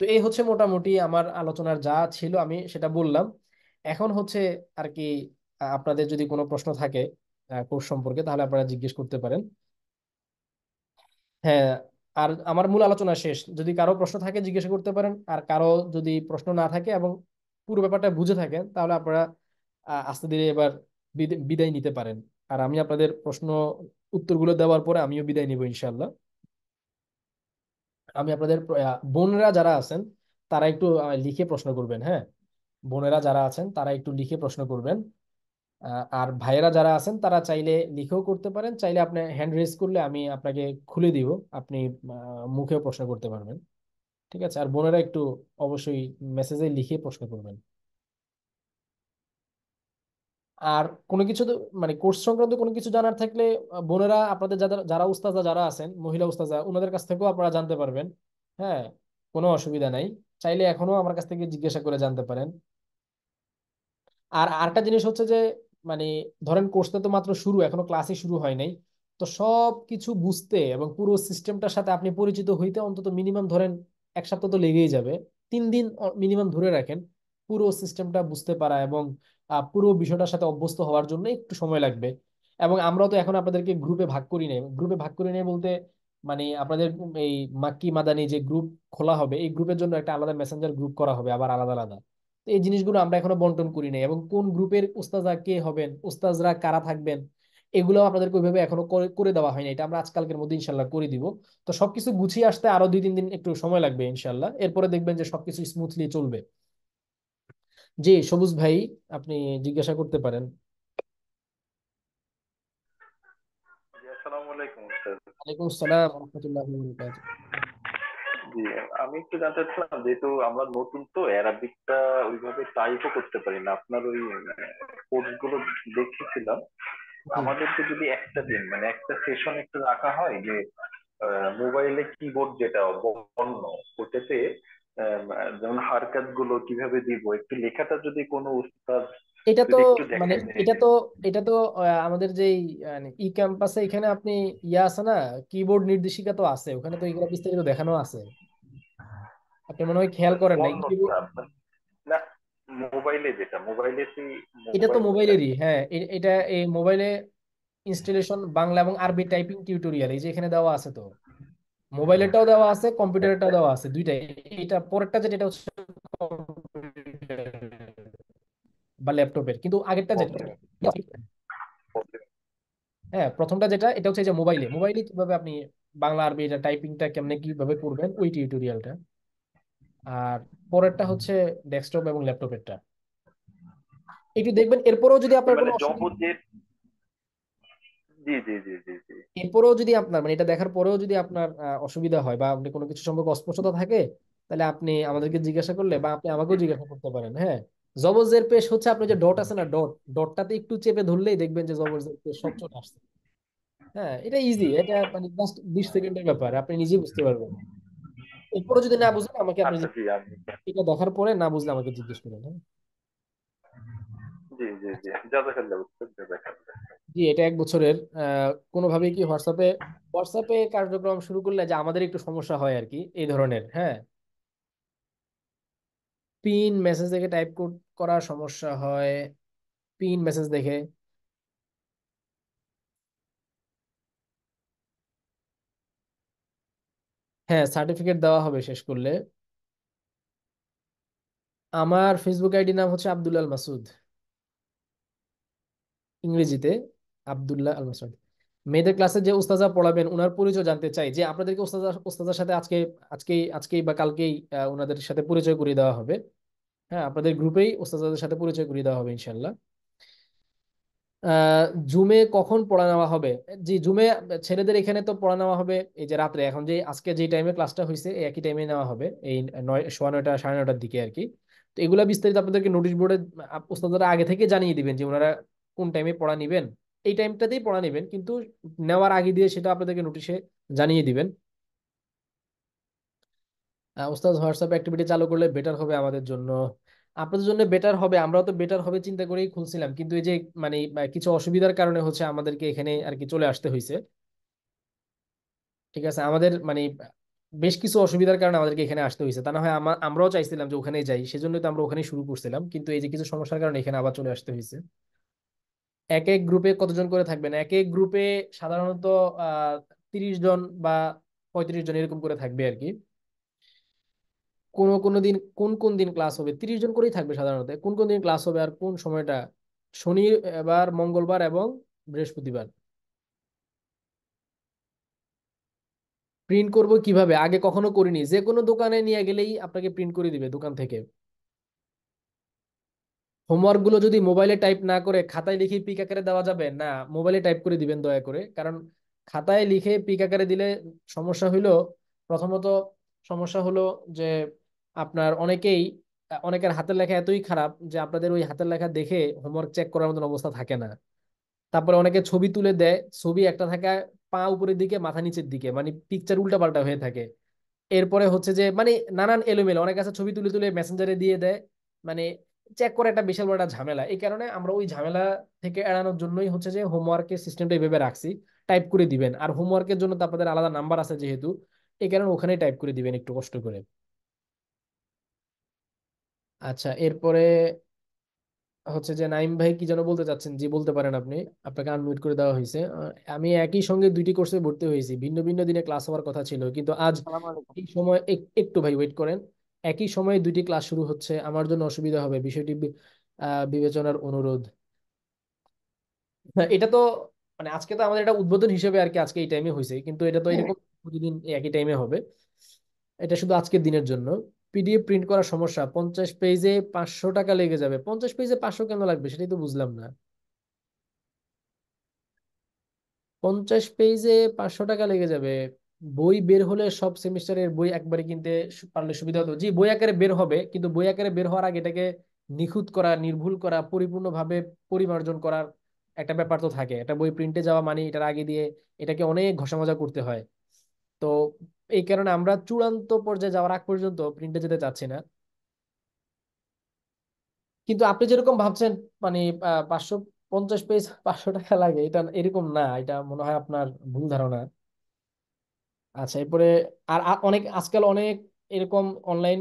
তো এই হচ্ছে মোটামুটি আমার আলোচনার যা ছিল আমি সেটা বললাম। এখন হচ্ছে আর কি আপনাদের যদি কোনো প্রশ্ন থাকে কোর্স সম্পর্কে, তাহলে আপনারা জিজ্ঞেস করতে পারেন। হ্যাঁ, আর আমার মূল আলোচনা শেষ। যদি কারো প্রশ্ন থাকে জিজ্ঞাসা করতে পারেন, আর কারো যদি প্রশ্ন না থাকে এবং পুরো ব্যাপারটা বুঝে থাকেন, তাহলে আপনারা আস্তে ধীরে এবার বিদায় নিতে পারেন। আর আমি আপনাদের প্রশ্ন উত্তরগুলো দেওয়ার পরে আমিও বিদায় নিব ইনশাল্লাহ। আমি আপনাদের বোনরা যারা আছেন তারা একটু লিখে প্রশ্ন করবেন। হ্যাঁ, বোনেরা যারা আছেন তারা একটু লিখে প্রশ্ন করবেন। আর ভাইয়েরা যারা আছেন তারা চাইলে লিখেও করতে পারেন, চাইলে আপনি হ্যান্ড রেজ করলে আমি আপনাকে খুলে দিব, আপনি মুখেও প্রশ্ন করতে পারবেন। ঠিক আছে, আর বোনেরা একটু অবশ্যই মেসেজে লিখে প্রশ্ন করবেন। আর কোনো কিছু মানে কোর্স সংক্রান্ত কোনো কিছু জানার থাকলে বোনেরা আপনাদের যারা যারা উস্তাজা যারা আছেন, মহিলা উস্তাজা, ওনাদের কাছ থেকেও আপনারা জানতে পারবেন। হ্যাঁ, কোনো অসুবিধা নাই, চাইলে এখনো আমার কাছ থেকে জিজ্ঞাসা করে জানতে পারেন। আর আরেকটা জিনিস হচ্ছে যে মানে ধরেন কোর্সটা তো মাত্র শুরু, এখনো ক্লাসই শুরু হয় নাই। তো সব কিছু বুঝতে এবং পুরো সিস্টেমটার সাথে আপনি পরিচিত হইতে অন্তত মিনিমাম ধরেন 1 সপ্তাহ তো লেগেই যাবে। 3 দিন মিনিমাম ধরে রাখেন পুরো সিস্টেমটা বুঝতে পারা এবং পুরো বিষয়টার সাথে অভ্যস্ত হওয়ার জন্য একটু সময় লাগবে। এবং আমরাও তো এখন আপনাদেরকে গ্রুপে ভাগ করি নাই। গ্রুপে ভাগ করি নাই বলতে মানে আপনাদের এই মাক্কি মাদানি যে গ্রুপ খোলা হবে, এই গ্রুপের জন্য একটা আলাদা মেসেঞ্জার গ্রুপ করা হবে আবার আলাদা আলাদা। তো এই জিনিসগুলো আমরা এখনো বন্টন করি নাই, এবং কোন গ্রুপের উস্তাজরা কে হবেন, উস্তাজরা কারা থাকবেন, এগুলো আপনাদেরকে ওইভাবে এখনো করে করে দেওয়া হয়নি। এটা আমরা আজকালকের মধ্যে ইনশাল্লাহ করে দিব। তো সবকিছু গুছিয়ে আসতে আরো 2-3 দিন একটু সময় লাগবে ইনশাল্লাহ, এরপরে দেখবেন যে সবকিছু স্মুথলি চলবে। জি সবুজ ভাই, আপনি জিজ্ঞাসা করতে পারেন। জি, আসসালামু আলাইকুম স্যার। ওয়ালাইকুম আসসালাম রহমতুল্লাহ। জি, আমি একটু জানতে চাচ্ছিলাম, যেহেতু আমরা নতুন তো অ্যারাবিকটা ওইভাবে টাইপও করতে পারি না, আপনার ওই কোর্স গুলো দেখেছিলাম। আমাদেরকে যদি একটা দিন মানে একটা সেশন একটু রাখা হয় যে মোবাইলে কিবোর্ড যেটা বন্য ওটাতে আহ, যেমন হারকাত গুলো কিভাবে দিব, একটু লেখাটা যদি কোনো উস্তাদ এটা তো যদি একটু মানে দেখাই এটা দিতেন। তো এটা তো আমাদের যে ই ক্যাম্পাসে এখানে আপনি ইয়া আছে না, কিবোর্ড নির্দেশিকা তো আছে, ওখানে তো এগুলো বিস্তারিত দেখানো আছে। আপনি মনে হয় খেয়াল করেন না বন্য কিবোর্ড। না, মোবাইলে যেটা, মোবাইলে কি এটা তো মোবাইল মোবাইলেরই, হ্যাঁ এটা এই মোবাইলে ইনস্টলেশন বাংলা এবং আরবি টাইপিং টিউটোরিয়াল এই যে এখানে দেওয়া আছে তো, মোবাইলেরটাও দেওয়া আছে কম্পিউটারেরটাও দেওয়া আছে দুইটাই। এটা পরেরটা যেটা, এটা হচ্ছে computer বা ল্যাপটপের, কিন্তু আগেরটা যেটা, ওকে ওকে। হ্যাঁ প্রথমটা যেটা এটা হচ্ছে এই যে মোবাইলে, মোবাইলে কিভাবে আপনি বাংলা আরবি এটা টাইপিংটা কেমনে কিভাবে করবেন ওই টিউটোরিয়ালটা। আর পরেরটা হচ্ছে ডেস্কটপ এবং ল্যাপটপেরটা, একটু দেখবেন। এরপরেও যদি আপনার মানে কোনো অসুবিধা, জবজেট, জি জি জি জি জি। এরপরেও যদি আপনার মানে এটা দেখার পরেও যদি আপনার অসুবিধা হয় বা আপনি কোনো কিছু সম্পর্কে অস্পষ্টতা থাকে, তাহলে আপনি আমাদেরকে জিজ্ঞাসা করলে বা আপনি আমাকেও জিজ্ঞাসা করতে পারেন। হ্যাঁ, জবরজের পেশ হচ্ছে আপনার যে ডট আছে না, ডট, ডটটাতে একটু চেপে ধরলেই দেখবেন যে জবরজের পেশ সব চলে আসছে। হ্যাঁ, এটা ইজি, এটা মানে জাস্ট 20 সেকেন্ডের ব্যাপার, আপনি নিজেই বুঝতে পারবেন। এরপরে যদি না বুঝেন আমাকে আপনি আচ্ছা জি আমি, এটা দেখার পরে না বুঝলে আমাকে জিজ্ঞেস করেন। হ্যাঁ, জি জি জি, জাজাকাল্লাহ উস্তাদ, জাজাকাল্লাহ। জি এটা 1 বছরের। কোনোভাবে কি হোয়াটসঅ্যাপে, হোয়াটসঅ্যাপে কার্যক্রম শুরু করলে যে আমাদের একটু সমস্যা হয় আর কি এই ধরনের। হ্যাঁ, পিন মেসেজ দেখে টাইপ করার সমস্যা হয়, পিন মেসেজ দেখে। হ্যাঁ, সার্টিফিকেট দেওয়া হবে শেষ করলে। আমার ফেসবুক আইডি নাম হচ্ছে আব্দুল আল মাসুদ, ইংরেজিতে আব্দুল্লাহ আল মাসুদ। মেয়েদের ক্লাসে যে উস্তাজা পড়াবেন ওনার পরিচয় জানতে চাই, যে আপনাদেরকে উস্তাজার সাথে আজকেই বা কালকেই ওনাদের সাথে পরিচয় করিয়ে দেওয়া হবে। হ্যাঁ, আপনাদের গ্রুপেই উস্তাজাদের সাথে পরিচয় করিয়ে দেওয়া হবে ইনশাল্লাহ। জুমে কখন পড়া নেওয়া হবে? জি জুমে ছেলেদের এখানে তো পড়া নেওয়া হবে এই যে রাত্রে, এখন যে আজকে যে টাইমে ক্লাসটা হয়েছে এই একই টাইমে নেওয়া হবে, এই 9, 9:15 9:30 দিকে আর কি। তো এগুলা বিস্তারিত আপনাদেরকে নোটিশ বোর্ডে ওস্তাদরা আগে থেকে জানিয়ে দিবেন যে ওনারা কোন টাইমে পড়া নিবেন। এই টাইমটাতেই পড়া নিবেন, কিন্তু নেওয়ার আগে দিয়ে সেটা আপনাদেরকে নোটিশে জানিয়ে দিবেন। ওস্তাদ হোয়াটসঅ্যাপ অ্যাক্টিভিটি চালু করলে বেটার হবে আমাদের জন্য, আপনাদের জন্য বেটার হবে, আমরাও তো বেটার হবে চিন্তা করেই খুলছিলাম, কিন্তু এই যে মানে কিছু অসুবিধার কারণে হচ্ছে আমাদেরকে এখানে আর কি চলে আসতে হয়েছে। ঠিক আছে, আমাদের মানে বেশ কিছু অসুবিধার কারণে আমাদেরকে এখানে আসতে হয়েছে, তা না হয় আমরাও চাইছিলাম যে ওখানেই যাই, সেজন্যই তো আমরা ওখানেই শুরু করছিলাম, কিন্তু এই যে কিছু সমস্যার কারণে এখানে আবার চলে আসতে হয়েছে। এক এক গ্রুপে কতজন করে থাকবেন? এক এক গ্রুপে সাধারণত 30 জন বা 35 জন এরকম করে থাকবে আর কি। কোন কোন দিন, কোন কোন দিন ক্লাস হবে? 30 জন করেই থাকবে সাধারণত। কোন কোন দিন ক্লাস হবে আর কোন সময়টা? শনিবার, মঙ্গলবার এবং বৃহস্পতিবার। প্রিন্ট করব কিভাবে? আগে কখনো করিনি, যে কোনো দোকানে নিয়ে গেলেই আপনাকে প্রিন্ট করে দিবে দোকান থেকে। হোমওয়ার্ক গুলো যদি মোবাইলে টাইপ না করে খাতায় লিখে পিক আকারে দেওয়া যাবে না, মোবাইলে টাইপ করে দিবেন দয়া করে, কারণ খাতায় লিখে পিক আকারে দিলে সমস্যা হইলো, প্রথমত সমস্যা হলো যে আপনার অনেকের হাতের লেখা এতই খারাপ যে আপনাদের ওই হাতের লেখা দেখে হোমওয়ার্ক চেক করার মতন অবস্থা থাকে না। তারপরে অনেকে ছবি তুলে দেয়, ছবি একটা থাকে পা উপরের দিকে মাথা নিচের দিকে, মানে পিকচার উল্টাপাল্টা হয়ে থাকে। এরপরে হচ্ছে যে মানে নানান এলোমেলো, অনেক আছে ছবি তুলে তুলে মেসেঞ্জারে দিয়ে দেয়, মানে চেক করে একটা বিশাল বড় একটা ঝামেলা। এই কারণে আমরা ওই ঝামেলা থেকে এড়ানোর জন্যই হচ্ছে যে হোমওয়ার্কের সিস্টেমটা এইভাবে রাখছি, টাইপ করে দিবেন। আর হোমওয়ার্কের জন্য তো আপনাদের আলাদা নাম্বার আছে যেহেতু, এই কারণে ওখানেই টাইপ করে দিবেন একটু কষ্ট করে। আচ্ছা, এরপরে হচ্ছে যে নাইম ভাই কি যেন বলতে চাচ্ছেন, জি বলতে পারেন আপনি, আপনাকে আনমিউট করে দেওয়া হয়েছে। আমি একই সঙ্গে দুইটি কোর্সে ভর্তি হয়েছি, ভিন্ন ভিন্ন দিনে ক্লাস হওয়ার কথা ছিল, কিন্তু আজ আসসালামু আলাইকুম। এই সময় একটু ভাই ওয়েট করেন, একই সময়ে দুইটি ক্লাস শুরু হচ্ছে, আমার জন্য অসুবিধা হবে, বিষয়টি বিবেচনার অনুরোধ। হ্যাঁ, এটা তো মানে আজকে তো আমাদের এটা উদ্বোধন হিসেবে আর কি আজকে এই টাইমে হয়েছে, কিন্তু এটা তো এরকম প্রতিদিন এই একই টাইমে হবে। এটা শুধু আজকের দিনের জন্য। পিডিএফ প্রিন্ট করার সমস্যা, 50 পেজে 500 টাকা লেগে যাবে। 50 পেজে 500 কেন লাগবে সেটাই তো বুঝলাম না। 50 পেজে 500 টাকা লেগে যাবে? বই বের হলে সব সেমিস্টারের বই একবারে কিনতে পারলে সুবিধা হতো। জি বই আকারে বের হবে, কিন্তু বই আকারে বের হওয়ার আগে এটাকে নিখুঁত করা, নির্ভুল করা, পরিপূর্ণভাবে পরিমার্জন করার একটা ব্যাপার তো থাকে। একটা বই প্রিন্টে যাওয়া মানে এটার আগে দিয়ে এটাকে অনেক ঘষা মাজা করতে হয়। তো এই কারণে আমরা চূড়ান্ত পর্যায়ে যাওয়ার আগ পর্যন্ত প্রিন্টে যেতে চাচ্ছি না। কিন্তু আপনি যেরকম ভাবছেন মানে 550 পেজ 500 টাকা লাগে, এটা এরকম না, এটা মনে হয় আপনার ভুল ধারণা। আচ্ছা, এরপরে আর অনেক আজকাল অনেক এরকম অনলাইন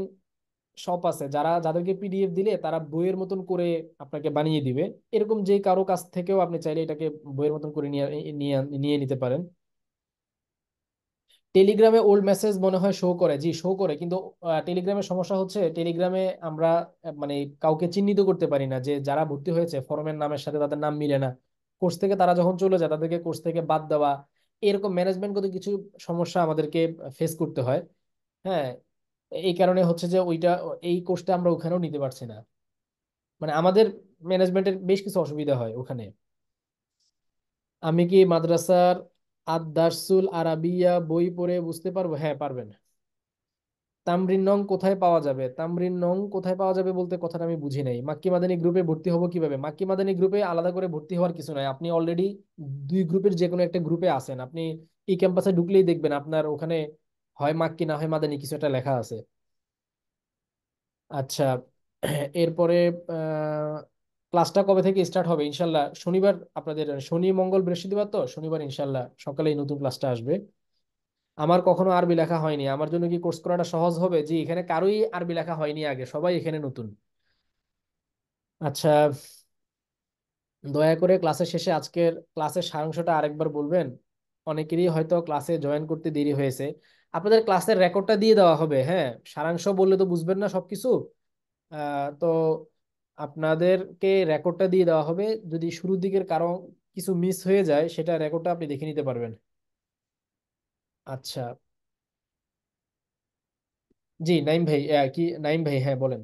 শপ আছে যারা, যাদেরকে পিডিএফ দিলে তারা বইয়ের মতন করে আপনাকে বানিয়ে দিবে। এরকম যে কারো কাছ থেকেও আপনি চাইলে এটাকে বইয়ের মতন করে নিয়ে নিয়ে নিয়ে নিতে পারেন। টেলিগ্রামে ওল্ড মেসেজ মনে হয় শো করে, জি শো করে, কিন্তু টেলিগ্রামের সমস্যা হচ্ছে টেলিগ্রামে আমরা মানে কাউকে চিহ্নিত করতে পারি না, যে যারা ভর্তি হয়েছে ফর্মের নামের সাথে তাদের নাম মিলে না, কোর্স থেকে তারা যখন চলে যায় তাদেরকে কোর্স থেকে বাদ দেওয়া, এরকম ম্যানেজমেন্টগত কিছু সমস্যা আমাদেরকে ফেস করতে হয়। হ্যাঁ, এই কারণে হচ্ছে যে ওইটা, এই কোর্সটা আমরা ওখানেও নিতে পারছি না, মানে আমাদের ম্যানেজমেন্টের বেশ কিছু অসুবিধা হয় ওখানে। আমি কি মাদ্রাসার আদ দারসুল আরাবিয়া বই পড়ে বুঝতে পারবো? হ্যাঁ পারবেন। তামরিন নং কোথায় পাওয়া যাবে? তামরিন নং কোথায় পাওয়া যাবে বলতে কথাটা আমি বুঝি নাই। মাক্কি মাদানী গ্রুপে ভর্তি হবো কিভাবে? মাক্কি মাদানী গ্রুপে আলাদা করে ভর্তি হওয়ার কিছু নাই, আপনি অলরেডি দুই গ্রুপের যে কোনো একটা গ্রুপে আছেন। আপনি এই ক্যাম্পাসে ঢুকলেই দেখবেন আপনার ওখানে হয় মাক্কি না হয় মাদানী কিছু একটা লেখা আছে। আচ্ছা, এরপরে ক্লাসটা কবে থেকে স্টার্ট হবে? ইনশাল্লাহ শনিবার, আপনাদের শনি মঙ্গল বৃহস্পতিবার, তো শনিবার ইনশাল্লাহ সকালেই নতুন ক্লাসটা আসবে। আমার কখনো আরবি লেখা হয়নি, আমার জন্য কি কোর্স করাটা সহজ হবে? জি, এখানে কারোই আরবি লেখা হয়নি আগে, সবাই এখানে নতুন। আচ্ছা, দয়া করে ক্লাসের শেষে আজকের ক্লাসের সারাংশটা আরেকবার বলবেন, অনেকেরই হয়তো ক্লাসে জয়েন করতে দেরি হয়েছে। আপনাদের ক্লাসের রেকর্ডটা দিয়ে দেওয়া হবে, হ্যাঁ, সারাংশ বললে তো বুঝবেন না সবকিছু। তো আপনাদেরকে রেকর্ডটা দিয়ে দেওয়া হবে, যদি শুরুর দিকের কারণ কিছু মিস হয়ে যায় সেটা রেকর্ডটা আপনি দেখে নিতে পারবেন। আচ্ছা, জি নাইম ভাই, কি নাইম ভাই, হ্যাঁ বলেন।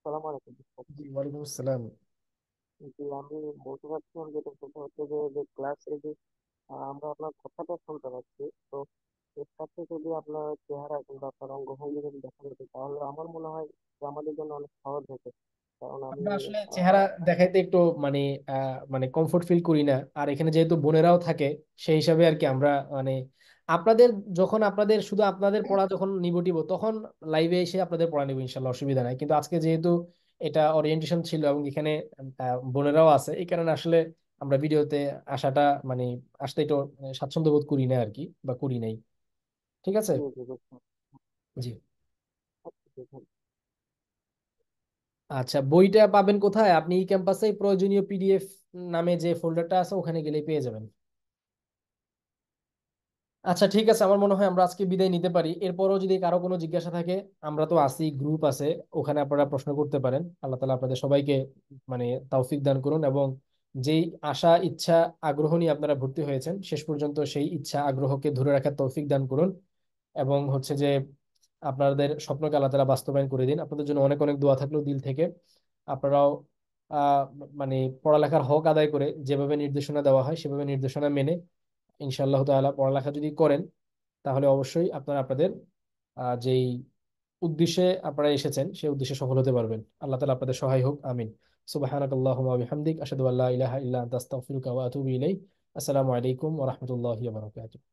সালাম আলাইকুম। জি ওয়ালাইকুম আসসালাম। জি, আমি বলতে চাচ্ছিলাম যেটা সেটা হচ্ছে যে যে ক্লাসে যে আমরা আপনার কথাটা শুনতে পাচ্ছি, তো এর সাথে যদি আপনার চেহারা কিংবা আপনার অঙ্গভঙ্গি যদি দেখা যেত তাহলে আমার মনে হয় যে আমাদের জন্য অনেক সহজ হতো। কারণ আমি আমরা আসলে চেহারা দেখাইতে একটু মানে মানে কমফোর্ট ফিল করি না, আর এখানে যেহেতু বোনেরাও থাকে সেই হিসাবে আর কি আমরা মানে আপনাদের, যখন আপনাদের শুধু আপনাদের পড়া যখন নিব টিব তখন লাইভে এসে আপনাদের পড়া নিব ইনশাল্লাহ, অসুবিধা নাই। কিন্তু আজকে যেহেতু এটা ওরিয়েন্টেশন ছিল এবং এখানে বোনেরাও আছে, এই কারণে আসলে আমরা ভিডিওতে আসাটা মানে আসতে একটু স্বাচ্ছন্দ্য বোধ করি না আর কি, বা করি নাই। ঠিক আছে। জি জি বুঝতে জি। পারছি। আচ্ছা, বইটা পাবেন কোথায়? আপনি ই ক্যাম্পাসে প্রয়োজনীয় পিডিএফ নামে যে ফোল্ডারটা আছে ওখানে গেলেই পেয়ে যাবেন। আচ্ছা ঠিক আছে, আমার মনে হয় আমরা আজকে বিদায় নিতে পারি। এরপরও যদি কারো কোনো জিজ্ঞাসা থাকে, আমরা তো আছি, গ্রুপ আছে, ওখানে আপনারা প্রশ্ন করতে পারেন। আল্লাহ তালা আপনাদের সবাইকে মানে তৌফিক দান করুন, এবং যেই আশা ইচ্ছা আগ্রহ নিয়ে আপনারা ভর্তি হয়েছেন শেষ পর্যন্ত সেই ইচ্ছা আগ্রহকে ধরে রাখার তৌফিক দান করুন, এবং হচ্ছে যে আপনাদের স্বপ্নকে আল্লাহ তালা বাস্তবায়ন করে দিন। আপনাদের জন্য অনেক অনেক দোয়া থাকলো দিল থেকে। আপনারাও আহ মানে পড়ালেখার হক আদায় করে যেভাবে নির্দেশনা দেওয়া হয় সেভাবে নির্দেশনা মেনে ইনশাআল্লাহ তাআলা পড়ালেখা যদি করেন, তাহলে অবশ্যই আপনারা আপনাদের যেই উদ্দেশ্যে আপনারা এসেছেন সেই উদ্দেশ্যে সফল হতে পারবেন। আল্লাহ তাআলা আপনাদের সহায় হোক, আমিন। সুবহানাকাল্লাহুম্মা ওয়া বিহামদিক আশহাদু আল্লা ইলাহা ইল্লা আনতা আস্তাগফিরুকা ওয়া আতুবু ইলাইক। আসসালামু আলাইকুম ওয়া রাহমাতুল্লাহি ওয়া বারাকাতুহু।